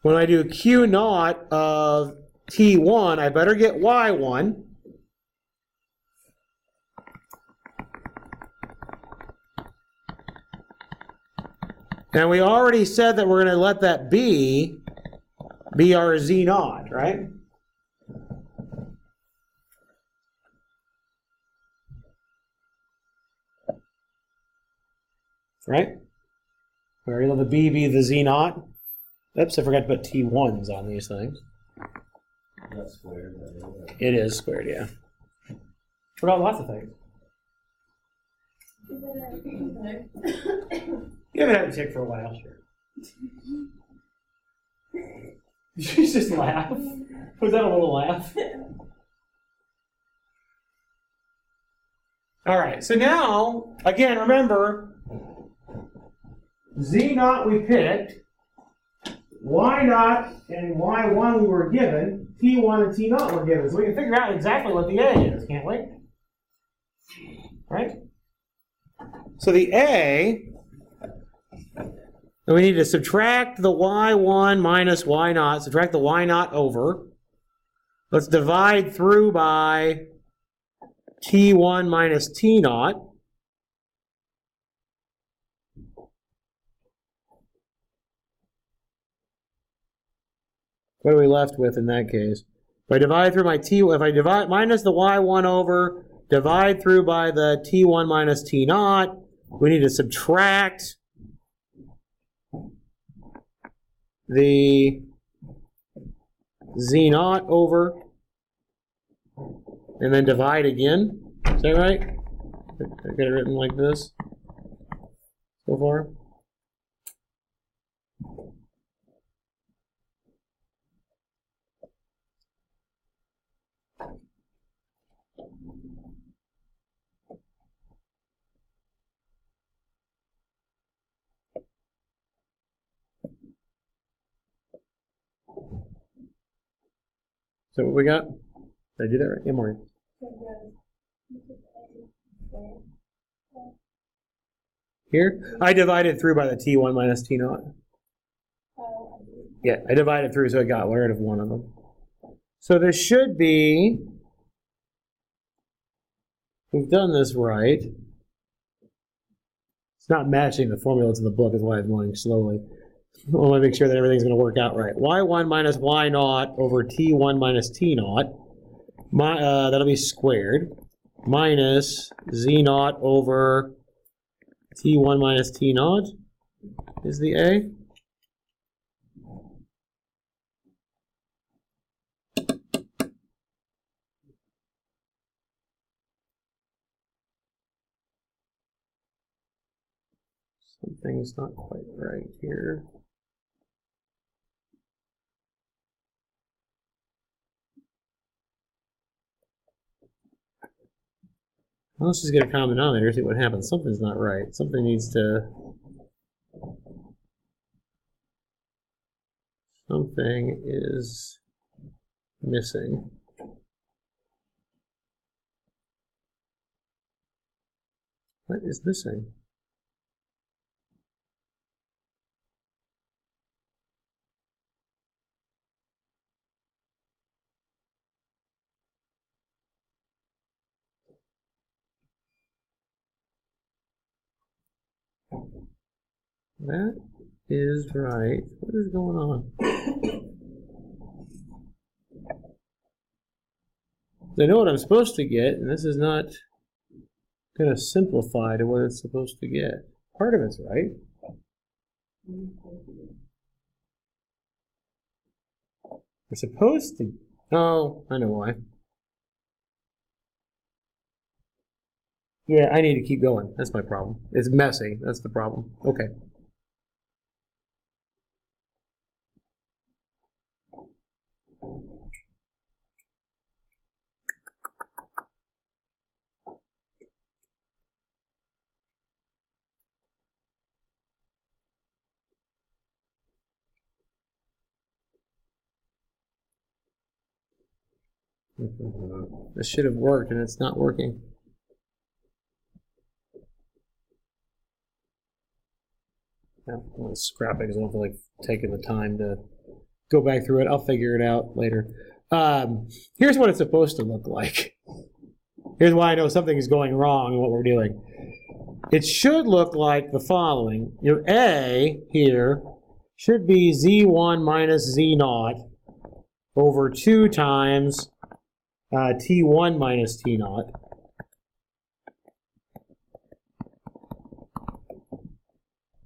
Speaker 3: when I do Q naught of T1, I better get Y1. And we already said that we're going to let that be our Z naught, right? Right? We already let the B be the Z naught. Oops, I forgot to put T1s on these things.
Speaker 1: That's squared.
Speaker 3: It is squared, yeah. Forgot lots of things. You haven't had a tick for a while, sure. Did you just laugh? Was that a little laugh? All right, so now, again, remember, Z naught we picked, Y naught and Y1 we were given, T1 and T naught were given. So we can figure out exactly what the A is, can't we? Right? So the A, we need to subtract the Y1 minus Y naught, subtract the Y naught over. Let's divide through by T1 minus T naught. What are we left with in that case? If I divide through my T, if I divide minus the Y1 over, divide through by the T1 minus T naught, we need to subtract the Z naught over, and then divide again. So that right? I got it written like this so far. So what we got? Did I do that right? Yeah, Maureen. Here? I divided through by the T1 minus T0. Yeah, I divided through so I got rid of one of them. So there should be, we've done this right. It's not matching the formula to the book is why I'm going slowly. I want to make sure that everything's going to work out right. Y1 minus Y0 over T1 minus T0. That'll be squared. Minus Z0 over T1 minus T0 is the A. Something's not quite right here. Well, let's just get a common denominator, see what happens. Something's not right. Something needs to... Something is missing. What is missing? That is right. What is going on? I know what I'm supposed to get, and this is not going to simplify to what it's supposed to get. Part of it's right. We're supposed to... Oh, I know why. Yeah, I need to keep going. That's my problem. It's messy. That's the problem. Okay. This should have worked, and it's not working. Yeah, I'm going to scrap it because I don't feel like taking the time to go back through it. I'll figure it out later. Here's what it's supposed to look like. Here's why I know something is going wrong in what we're doing. It should look like the following. Your A here should be Z1 minus Z0 over 2 times T1 minus T0.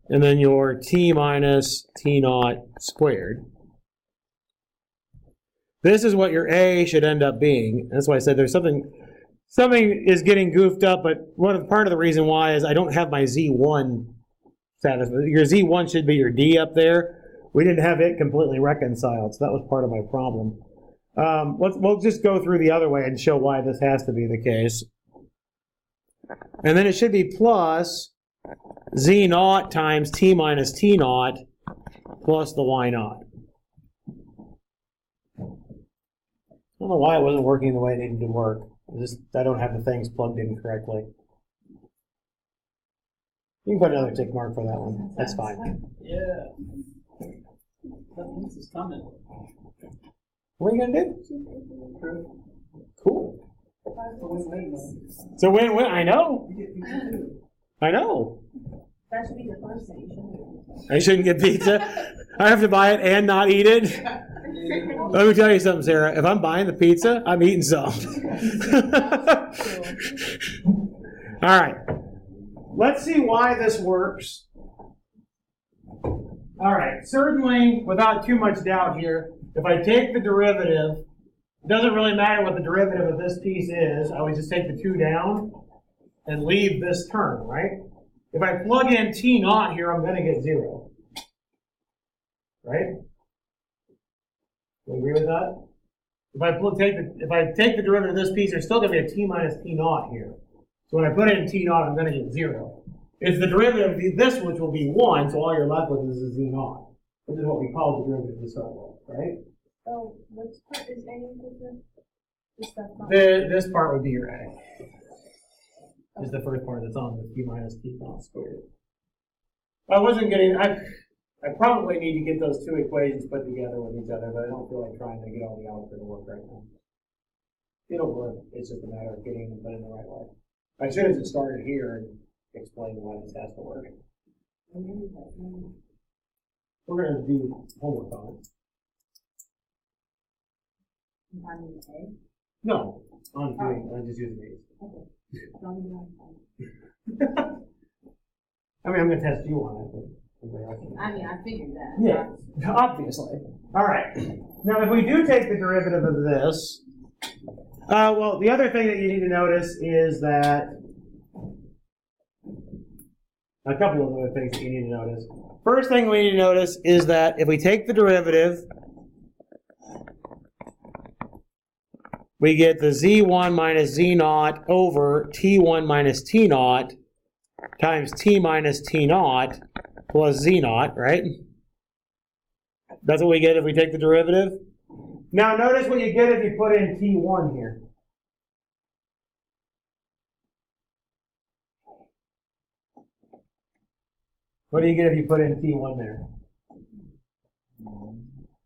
Speaker 3: And then your T minus T0 squared. This is what your A should end up being. That's why I said there's something is getting goofed up, but part of the reason why is I don't have my Z1 status. Your Z1 should be your D up there. We didn't have it completely reconciled, so that was part of my problem. We'll just go through the other way and show why this has to be the case. And then it should be plus Z0 times T minus T0 plus the Y0. I don't know why it wasn't working the way it needed to work. I don't have the things plugged in correctly. You can put another tick mark for that one. That's fine.
Speaker 1: Yeah. That means it's coming.
Speaker 3: What are you going to do? Cool. So win-win. I know. I know.
Speaker 4: That should be the first thing you should do.
Speaker 3: I shouldn't get pizza. I have to buy it and not eat it. Let me tell you something, Sarah. If I'm buying the pizza, I'm eating some. All right. Let's see why this works. All right. Certainly, without too much doubt here, if I take the derivative doesn't really matter what the derivative of this piece is. I would just take the 2 down and leave this term, right? If I plug in t naught here, I'm going to get 0. Right? Do you agree with that? If I take the derivative of this piece, there's still going to be a t minus t naught here. So when I put in t naught, I'm going to get 0. It's the derivative of this, which will be 1, so all you're left with is a z naught. This is what we call the derivative to start with, right?
Speaker 4: Oh, which part is A?
Speaker 3: This part would be your A. Is the first part that's on the t minus t naught squared. I wasn't getting, I probably need to get those 2 equations put together with each other, but I don't feel like trying to get all the algebra to work right now. It'll work, it's just a matter of getting them put in the right way. I should have just started here and explained why this has to work. We're going to do homework on it. No, I'm just using these. I mean, I'm going to test you on it.
Speaker 6: I mean, I figured that.
Speaker 3: Yeah, obviously. All right. Now, if we do take the derivative of this, well, the other thing that you need to notice is that a couple of other things that you need to notice. First thing we need to notice is that if we take the derivative, we get the z1 minus z naught over t1 minus t naught times t minus t naught plus z naught, right? That's what we get if we take the derivative. Now notice what you get if you put in t1 here. What do you get if you put in t1 there?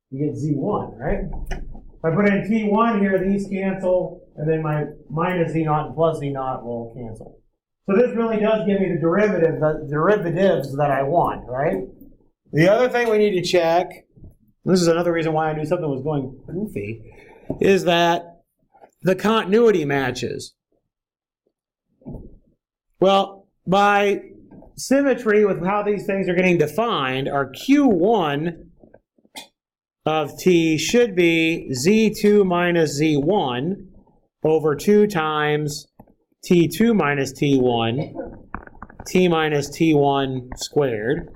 Speaker 3: You get z1, right? If I put in t1 here, these cancel, and then my minus z naught and plus z naught will cancel. So this really does give me the derivatives that I want, right? The other thing we need to check, this is another reason why I knew something was going goofy, is that the continuity matches. Well, by symmetry with how these things are getting defined, our Q1 of t should be z2 minus z1 over 2 times t2 minus t1, t minus t1 squared,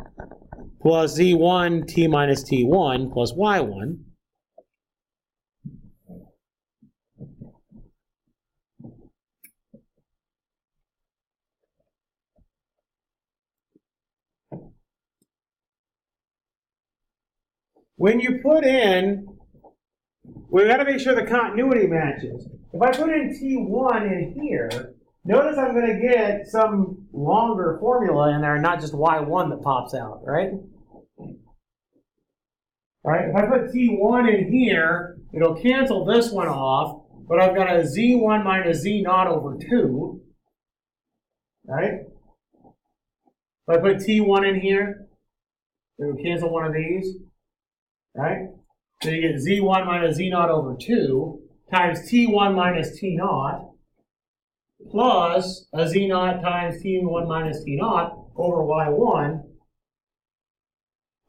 Speaker 3: plus z1 t minus t1 plus y1. When you put in, we've got to make sure the continuity matches. If I put in T1 in here, notice I'm going to get some longer formula in there, not just Y1 that pops out, right? Right? If I put T1 in here, it'll cancel this one off, but I've got a Z1 minus Z naught over 2, right? If I put T1 in here, it'll cancel one of these. Right? So you get z1 minus z naught over 2 times t1 minus t naught plus a z naught times t1 minus t naught over y1.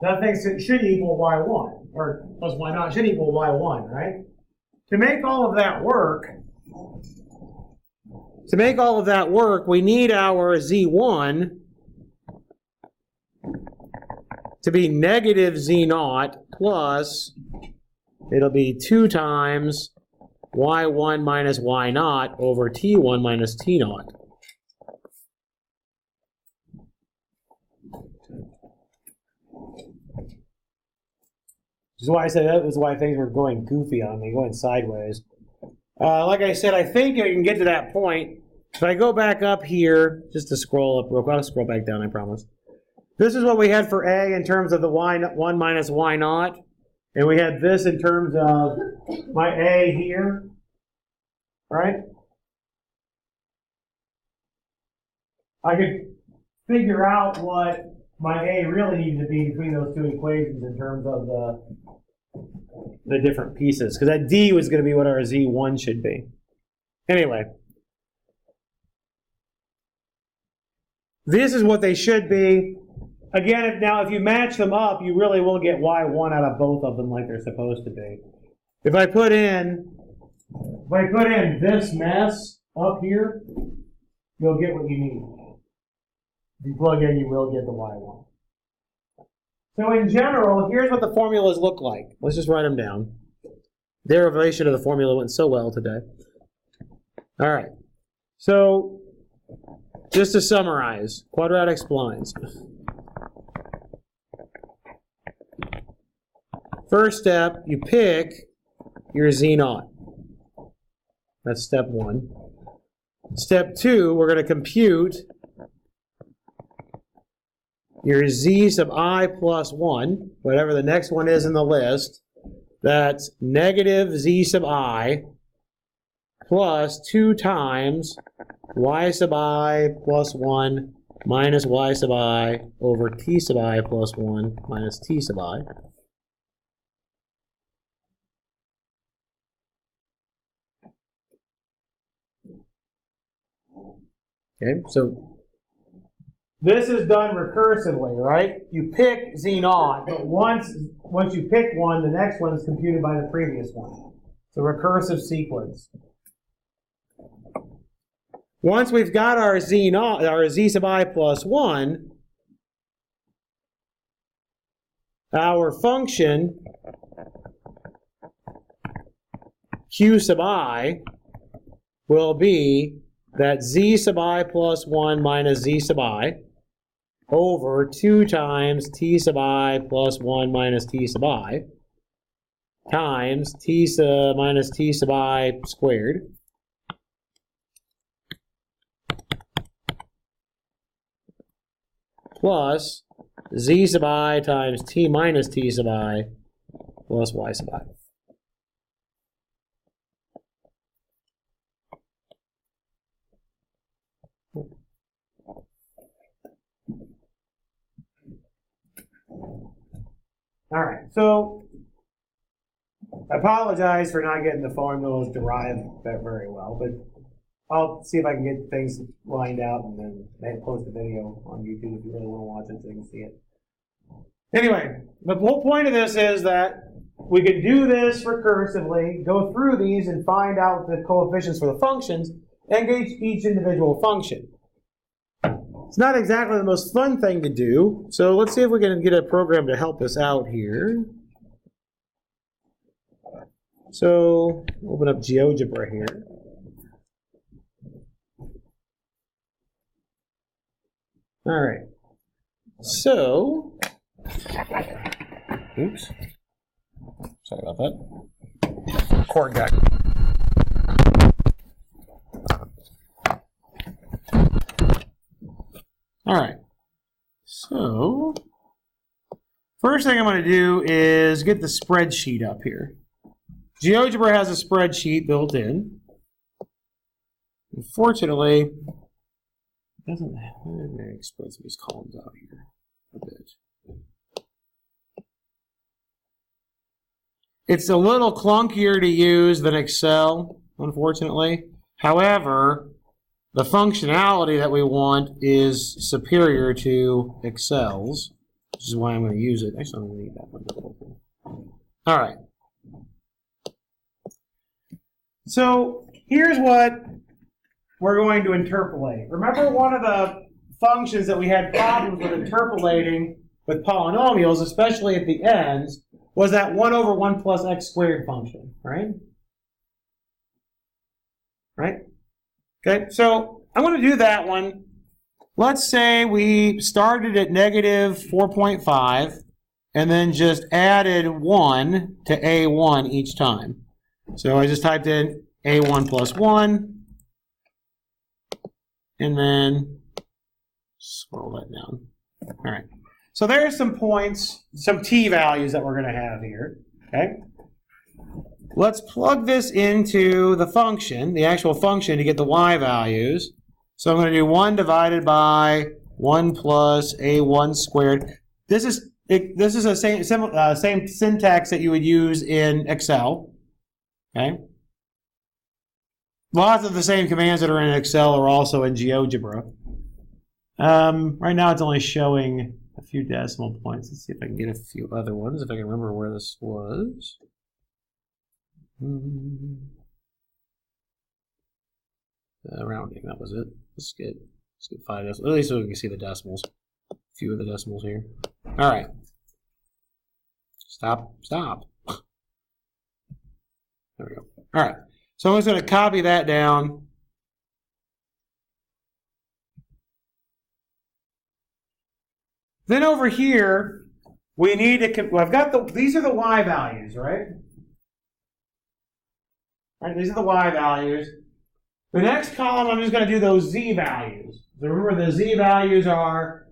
Speaker 3: That thing should equal y1, or plus y naught should equal y1, right? To make all of that work, we need our z1 to be negative z naught plus, it'll be 2 times y1 minus y naught over t1 minus t naught. This is why I said that was why things were going goofy on me, going sideways. Like I said, I think I can get to that point. If I go back up here, just to scroll up real quick, I'll scroll back down, I promise. This is what we had for A in terms of the y1 minus y naught. And we had this in terms of my A here. Right? I could figure out what my A really needed to be between those 2 equations in terms of the different pieces. Because that D was going to be what our Z1 should be. Anyway. This is what they should be. Again, if you match them up, you really will get y1 out of both of them like they're supposed to be. If I put in if I put in this mess up here, you'll get what you need. If you plug in, you will get the y1. So in general, here's what the formulas look like. Let's just write them down. Derivation of the formula went so well today. All right. So just to summarize, quadratic splines. First step, you pick your Z0. That's step 1. Step 2, we're going to compute your Z sub I plus 1, whatever the next one is in the list. That's negative Z sub I plus 2 times Y sub I plus 1 minus Y sub I over T sub I plus 1 minus T sub I. Okay, so this is done recursively, right? You pick Z0, but once you pick one, the next one is computed by the previous one. It's a recursive sequence. Once we've got our Z0, our Z sub I plus 1, our function Q sub I will be that Z sub I plus 1 minus Z sub I over 2 times T sub I plus 1 minus T sub I times T sub minus T sub I squared plus Z sub I times T minus T sub I plus Y sub I. All right, so I apologize for not getting the formulas derived very well, but I'll see if I can get things lined out and then maybe post a video on YouTube if you really want to watch it so you can see it. Anyway, the whole point of this is that we can do this recursively, go through these and find out the coefficients for the functions and gauge each individual function. It's not exactly the most fun thing to do, so let's see if we can get a program to help us out here. So, open up GeoGebra here. All right. So, oops. Sorry about that. Cord got. All right, so first thing I'm going to do is get the spreadsheet up here. GeoGebra has a spreadsheet built in. Unfortunately, it doesn't explain some of these columns out here a bit. It's a little clunkier to use than Excel, unfortunately. However, the functionality that we want is superior to Excel's, which is why I'm going to use it. Actually, I'm going to leave that window open. All right. So here's what we're going to interpolate. Remember one of the functions that we had problems with interpolating with polynomials, especially at the ends, was that 1 over 1 plus x squared function, right? Right? Okay, so I'm going to do that one. Let's say we started at negative 4.5 and then just added 1 to a1 each time. So I just typed in a1 plus 1 and then scroll that down. All right. So there's some points, some t values that we're going to have here. Okay. Let's plug this into the function, the actual function, to get the y values. So I'm going to do 1 divided by 1 plus a1 squared. This is the same syntax that you would use in Excel. Okay. Lots of the same commands that are in Excel are also in GeoGebra. Right now it's only showing a few decimal points. Let's see if I can get a few other ones, if I can remember where this was. rounding. That was it. Let's get 5 decimals. At least so we can see the decimals. A few of the decimals here. All right. Stop. There we go. All right. So I'm just going to copy that down. Then over here, we need to. Well, I've got these are the y values, right? All right. These are the y values. The next column, I'm just going to do those z values. So remember, the z values are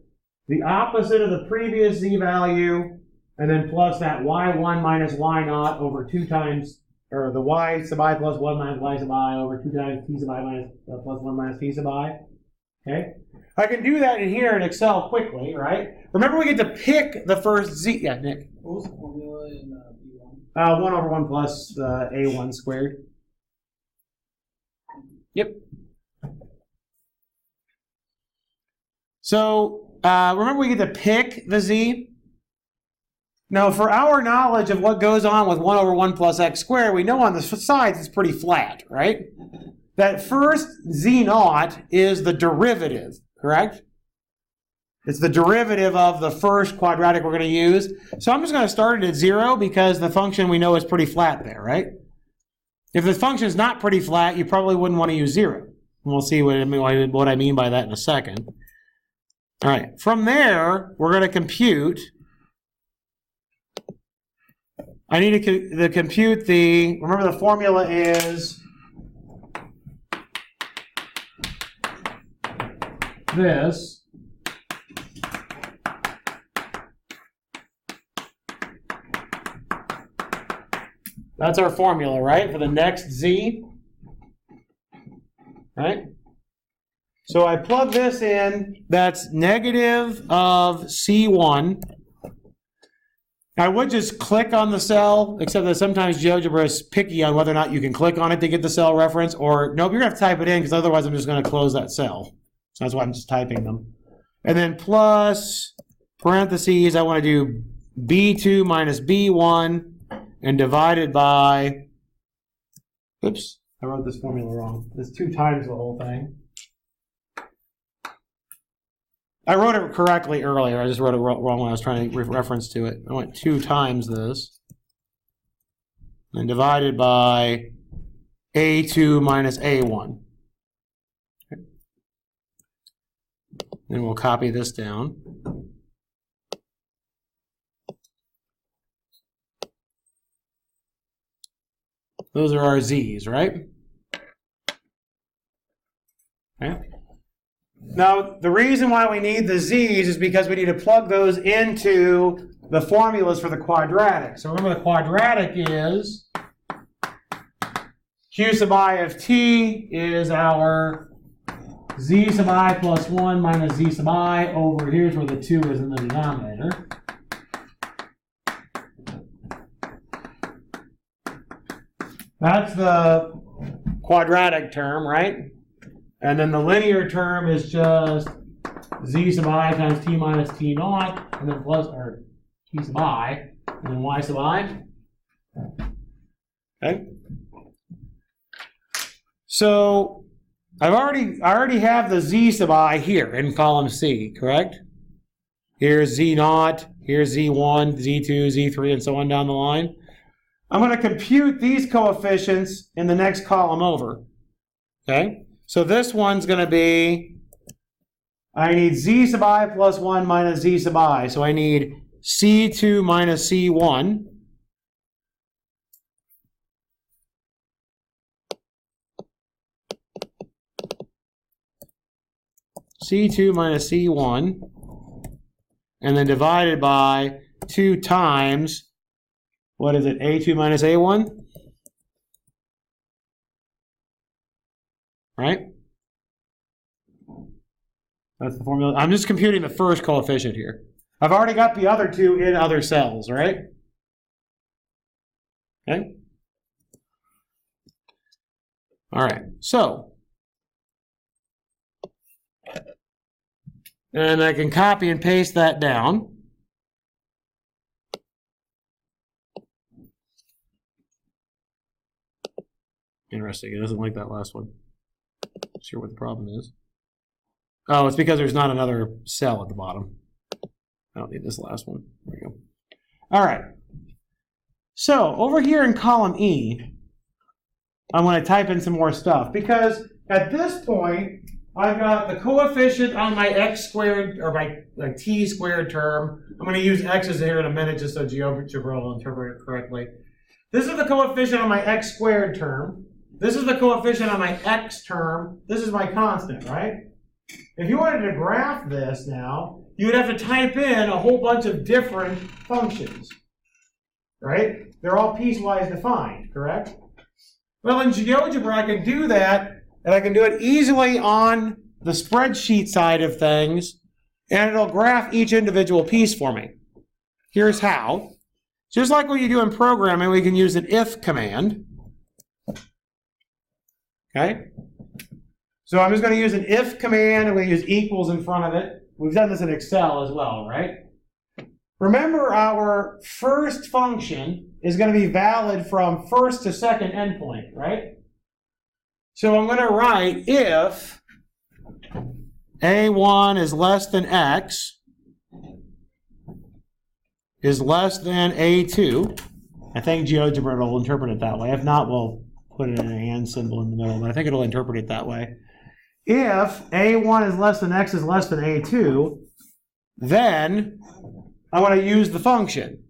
Speaker 3: the opposite of the previous z value, and then plus that y1 minus y0 over 2 times, or the y sub I plus 1 minus y sub I over 2 times t sub I minus plus 1 minus t sub I. Okay? I can do that in here in Excel quickly, right? Remember, we get to pick the first z. Yeah, Nick.
Speaker 1: What was the formula in B1?
Speaker 3: 1 over 1 plus a1 squared. Yep. So remember, we get to pick the z. Now, for our knowledge of what goes on with 1 over 1 plus x squared, we know on the sides it's pretty flat, right? That first z0 is the derivative, correct? It's the derivative of the first quadratic we're going to use. So I'm just going to start it at 0 because the function we know is pretty flat there, right? If the function is not pretty flat, you probably wouldn't want to use 0. And we'll see what I mean by that in a second. All right, from there, we're going to compute. I need to compute the, remember the formula is this. That's our formula, right, for the next z, right? So I plug this in, that's negative of C1. I would just click on the cell, except that sometimes GeoGebra is picky on whether or not you can click on it to get the cell reference, or nope, you're going to have to type it in, because otherwise I'm just going to close that cell. So that's why I'm just typing them. And then plus parentheses, I want to do B2 minus B1, and divided by, oops, I wrote this formula wrong. It's 2 times the whole thing. I wrote it correctly earlier. I just wrote it wrong when I was trying to reference to it. I went 2 times this. And divided by A2 minus A1. Okay. Then we'll copy this down. Those are our z's, right? Okay. Now, the reason why we need the z's is because we need to plug those into the formulas for the quadratic. So remember, the quadratic is q sub I of t is our z sub I plus 1 minus z sub I over, here's where the 2 is in the denominator. That's the quadratic term, right? And then the linear term is just z sub I times t minus t naught, and then plus, or t sub I, and then y sub I. Okay? So I already have the z sub I here in column C, correct? Here's z naught, here's z1, z2, z3, and so on down the line. I'm going to compute these coefficients in the next column over. Okay? So this one's going to be, I need z sub I plus 1 minus z sub I. So I need C2 minus C1. C2 minus C1. And then divided by 2 times, what is it, A2 minus A1? Right? That's the formula. I'm just computing the first coefficient here. I've already got the other 2 in other cells, right? Okay? All right, so. And I can copy and paste that down. Interesting, it doesn't like that last one. sure what the problem is. Oh, it's because there's not another cell at the bottom. I don't need this last one. There we go. All right. So over here in column E, I'm going to type in some more stuff because at this point, I've got the coefficient on my x squared, or my t squared term. I'm going to use x's here in a minute just so GeoGebra will interpret it correctly. This is the coefficient on my x squared term. This is the coefficient on my x term. This is my constant, right? If you wanted to graph this now, you would have to type in a whole bunch of different functions, right? They're all piecewise defined, correct? Well, in GeoGebra, I can do that, and I can do it easily on the spreadsheet side of things, and it'll graph each individual piece for me. Here's how. Just like what you do in programming, we can use an if command. Okay? So I'm just going to use an if command, and we use equals in front of it. We've done this in Excel as well, right? Remember, our first function is going to be valid from first to second endpoint, right? So I'm going to write if a1 is less than x is less than a2. I think GeoGebra will interpret it that way. If not, we'll put it in an and symbol in the middle, but I think it'll interpret it that way. If a1 is less than x is less than a2, then I want to use the function.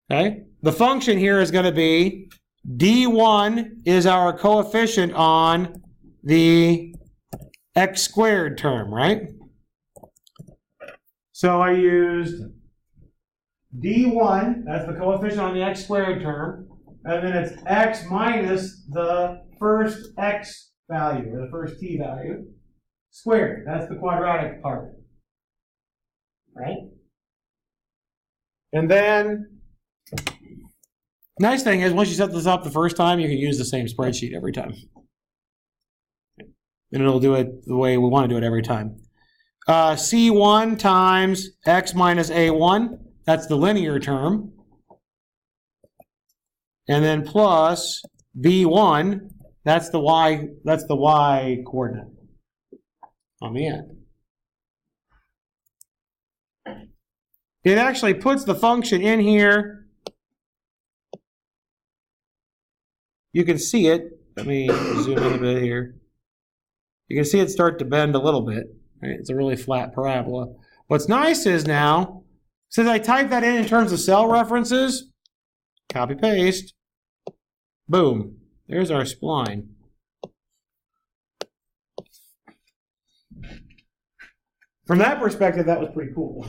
Speaker 3: Okay? The function here is going to be d1 is our coefficient on the x squared term, right? So I used d1, that's the coefficient on the x squared term, and then it's x minus the first x value, or the first t value, squared. That's the quadratic part, right? And then, nice thing is, once you set this up the first time, you can use the same spreadsheet every time. And it'll do it the way we want to do it every time. C1 times x minus a1, that's the linear term. And then plus b1, that's the y coordinate on the end. It actually puts the function in here. You can see it. Let me zoom in a bit here. You can see it start to bend a little bit. Right? It's a really flat parabola. What's nice is now, since I type that in terms of cell references, copy paste, boom, there's our spline. From that perspective, that was pretty cool.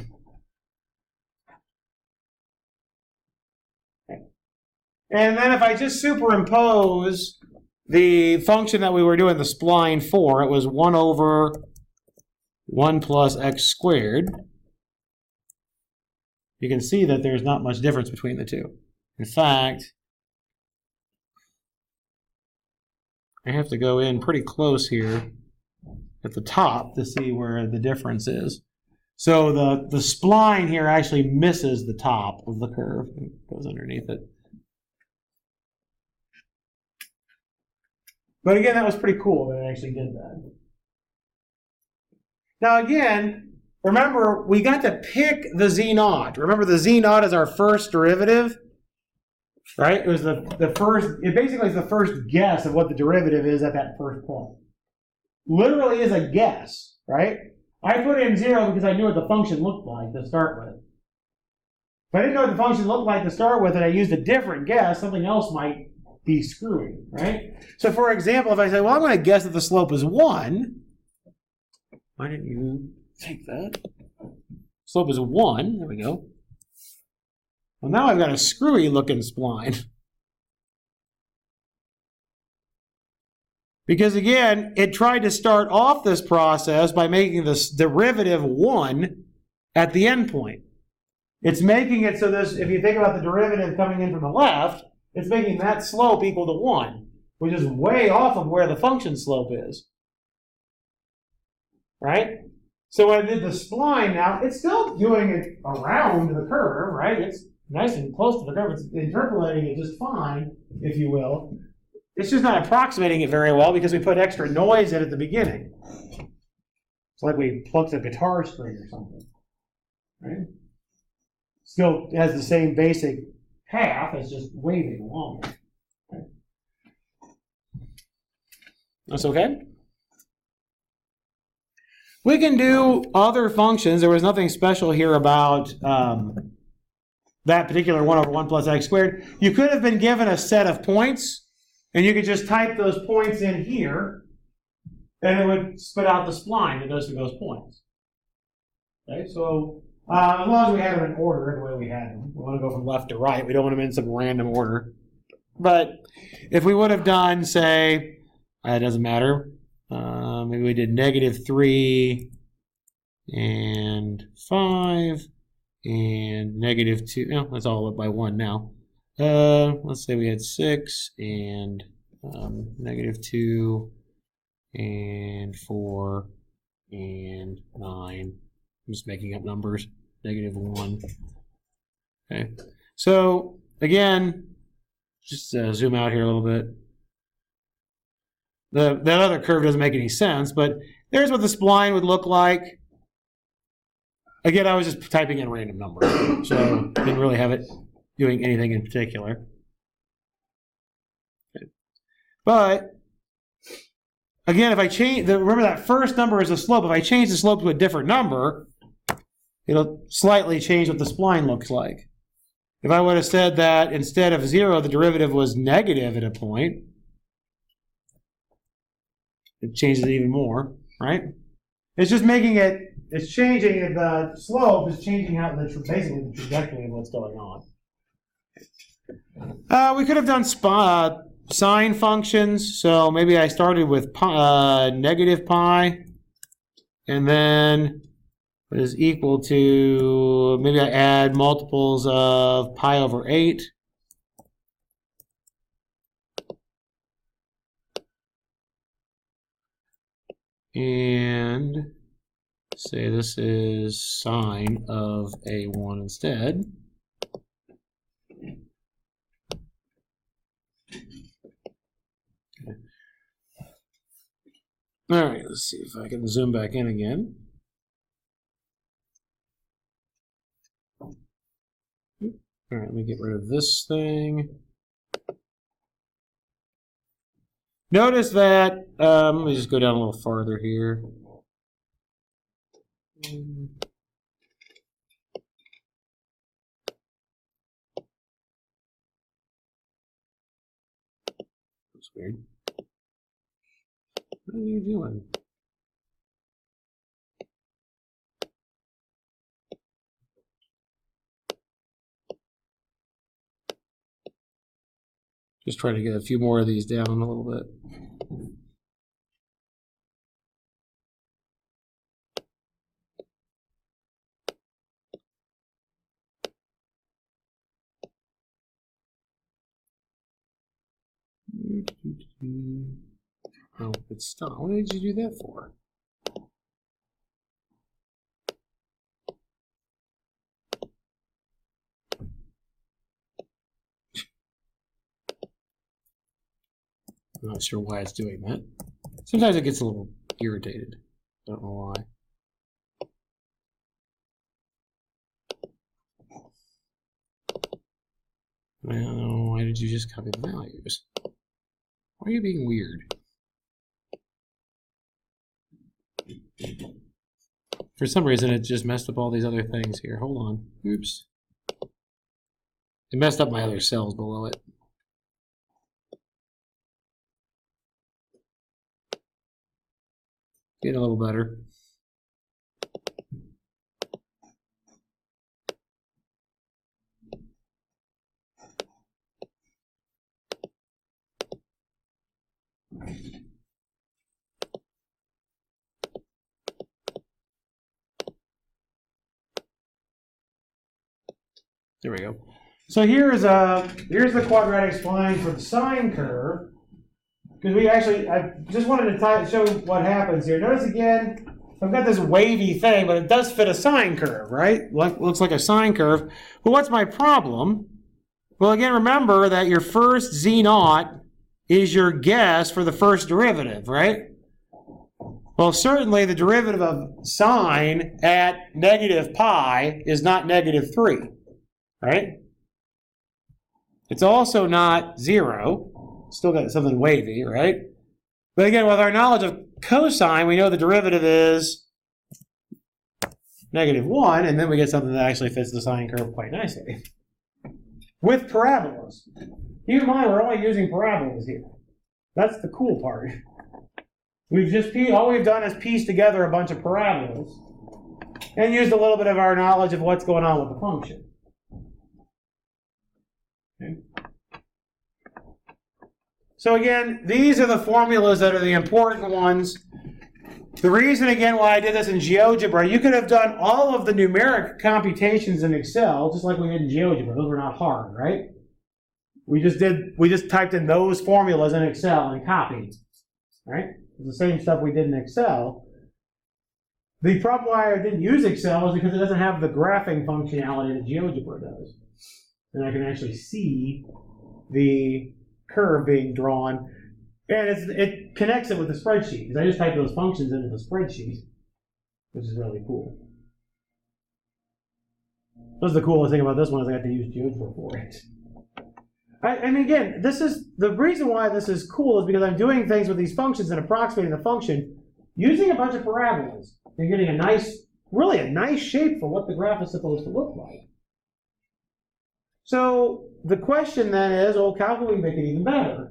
Speaker 3: And then if I just superimpose the function that we were doing the spline for, it was 1 over 1 plus x squared. You can see that there's not much difference between the two. In fact, I have to go in pretty close here at the top to see where the difference is. So the spline here actually misses the top of the curve. It goes underneath it. But again, that was pretty cool that it actually did that. Now again, remember, we got to pick the z0. Remember, the z0 is our first derivative, right? It was the first, it basically is the first guess of what the derivative is at that first point. Literally is a guess, right? I put in 0 because I knew what the function looked like to start with. If I didn't know what the function looked like to start with and I used a different guess, something else might be screwy, right? So for example, if I say, well, I'm going to guess that the slope is 1, why didn't you take that? Slope is 1, there we go. Well, now I've got a screwy looking spline. Because again, it tried to start off this process by making this derivative 1 at the end point. It's making it so this, if you think about the derivative coming in from the left, it's making that slope equal to 1, which is way off of where the function slope is. Right? So when I did the spline now, it's still doing it around the curve, right? It's nice and close to the curve. It's interpolating it just fine, if you will. It's just not approximating it very well because we put extra noise in at the beginning. It's like we plucked a guitar string or something, right? Still has the same basic path, it's just waving longer. Okay. That's okay? We can do other functions. There was nothing special here about that particular 1 over 1 plus x squared. You could have been given a set of points, and you could just type those points in here, and it would spit out the spline that goes through those points. Okay, so as long as we have them in order, the way we had them. We want to go from left to right. We don't want them in some random order. But if we would have done, say, it doesn't matter. Maybe we did -3 and 5 and -2. No, that's all up by 1 now. Let's say we had 6 and -2 and 4 and 9. I'm just making up numbers. -1. Okay. So again, just zoom out here a little bit. That other curve doesn't make any sense, but there's what the spline would look like. Again, I was just typing in random numbers, so didn't really have it doing anything in particular. Okay. But again, if I change, remember that first number is the slope. If I change the slope to a different number, it'll slightly change what the spline looks like. If I would have said that instead of 0, the derivative was negative at a point, it changes it even more, right? It's just making it, it's changing it, the slope is changing how basically the trajectory of what's going on. We could have done sine functions, so maybe I started with negative pi, and then it is equal to, maybe I add multiples of pi over 8. And say this is sine of A1 instead. Okay. All right, let's see if I can zoom back in again. All right, let me get rid of this thing. Notice that, let me just go down a little farther here. That's weird. What are you doing? Just trying to get a few more of these down a little bit. Oh, it's stop. What did you do that for? I'm not sure why it's doing that. Sometimes it gets a little irritated. I don't know why. Well, why did you just copy the values? Why are you being weird? For some reason, it just messed up all these other things here. Hold on. Oops. It messed up my other cells below it. Getting a little better. There we go. So here's the quadratic spline for the sine curve. Because we actually, I just wanted to show what happens here. Notice again, I've got this wavy thing, but it does fit a sine curve, right? Looks like a sine curve. But what's my problem? Well, again, remember that your first z0 is your guess for the first derivative, right? Well, certainly the derivative of sine at negative pi is not negative 3, right? It's also not 0. Still got something wavy, right? But again, with our knowledge of cosine, we know the derivative is negative 1, and then we get something that actually fits the sine curve quite nicely. With parabolas. Keep in mind, we're only using parabolas here. That's the cool part. All we've done is piece together a bunch of parabolas and used a little bit of our knowledge of what's going on with the function. Okay. So again, these are the formulas that are the important ones. The reason, again, why I did this in GeoGebra, you could have done all of the numeric computations in Excel, just like we did in GeoGebra. Those were not hard, right? We just typed in those formulas in Excel and copied, right? It's the same stuff we did in Excel. The problem why I didn't use Excel is because it doesn't have the graphing functionality that GeoGebra does. And I can actually see the curve being drawn. And it connects it with the spreadsheet. Because I just type those functions into the spreadsheet, which is really cool. That's the coolest thing about this one is I got to use GeoGebra for it. I mean, again, this is the reason why this is cool is because I'm doing things with these functions and approximating the function using a bunch of parabolas and getting really a nice shape for what the graph is supposed to look like. So the question then is, well, how can we make it even better?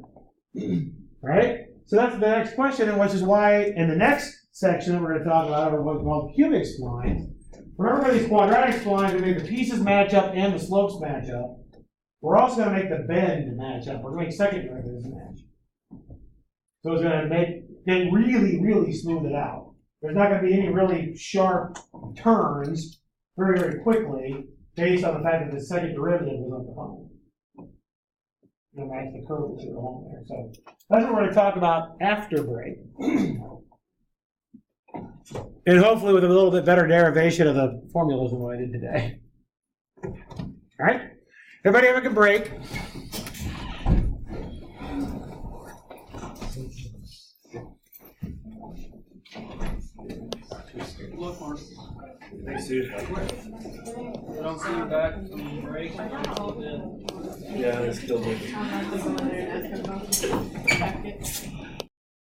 Speaker 3: Right? So that's the next question, and which is why in the next section that we're going to talk about are what's called cubic splines. Remember these quadratic splines, we make the pieces match up and the slopes match up. We're also going to make the bend match up. We're going to make second derivatives match. So it's going to really, really smooth it out. There's not going to be any really sharp turns very, very quickly based on the fact that the second derivative was undefined. It'll match the curvature along there. So that's what we're going to talk about after break. And hopefully with a little bit better derivation of the formulas than what I did today. All right? Everybody have a good break.
Speaker 1: Look, Mark.
Speaker 2: Thanks, dude.
Speaker 1: I don't see you back from the break.
Speaker 2: Yeah, it's still good.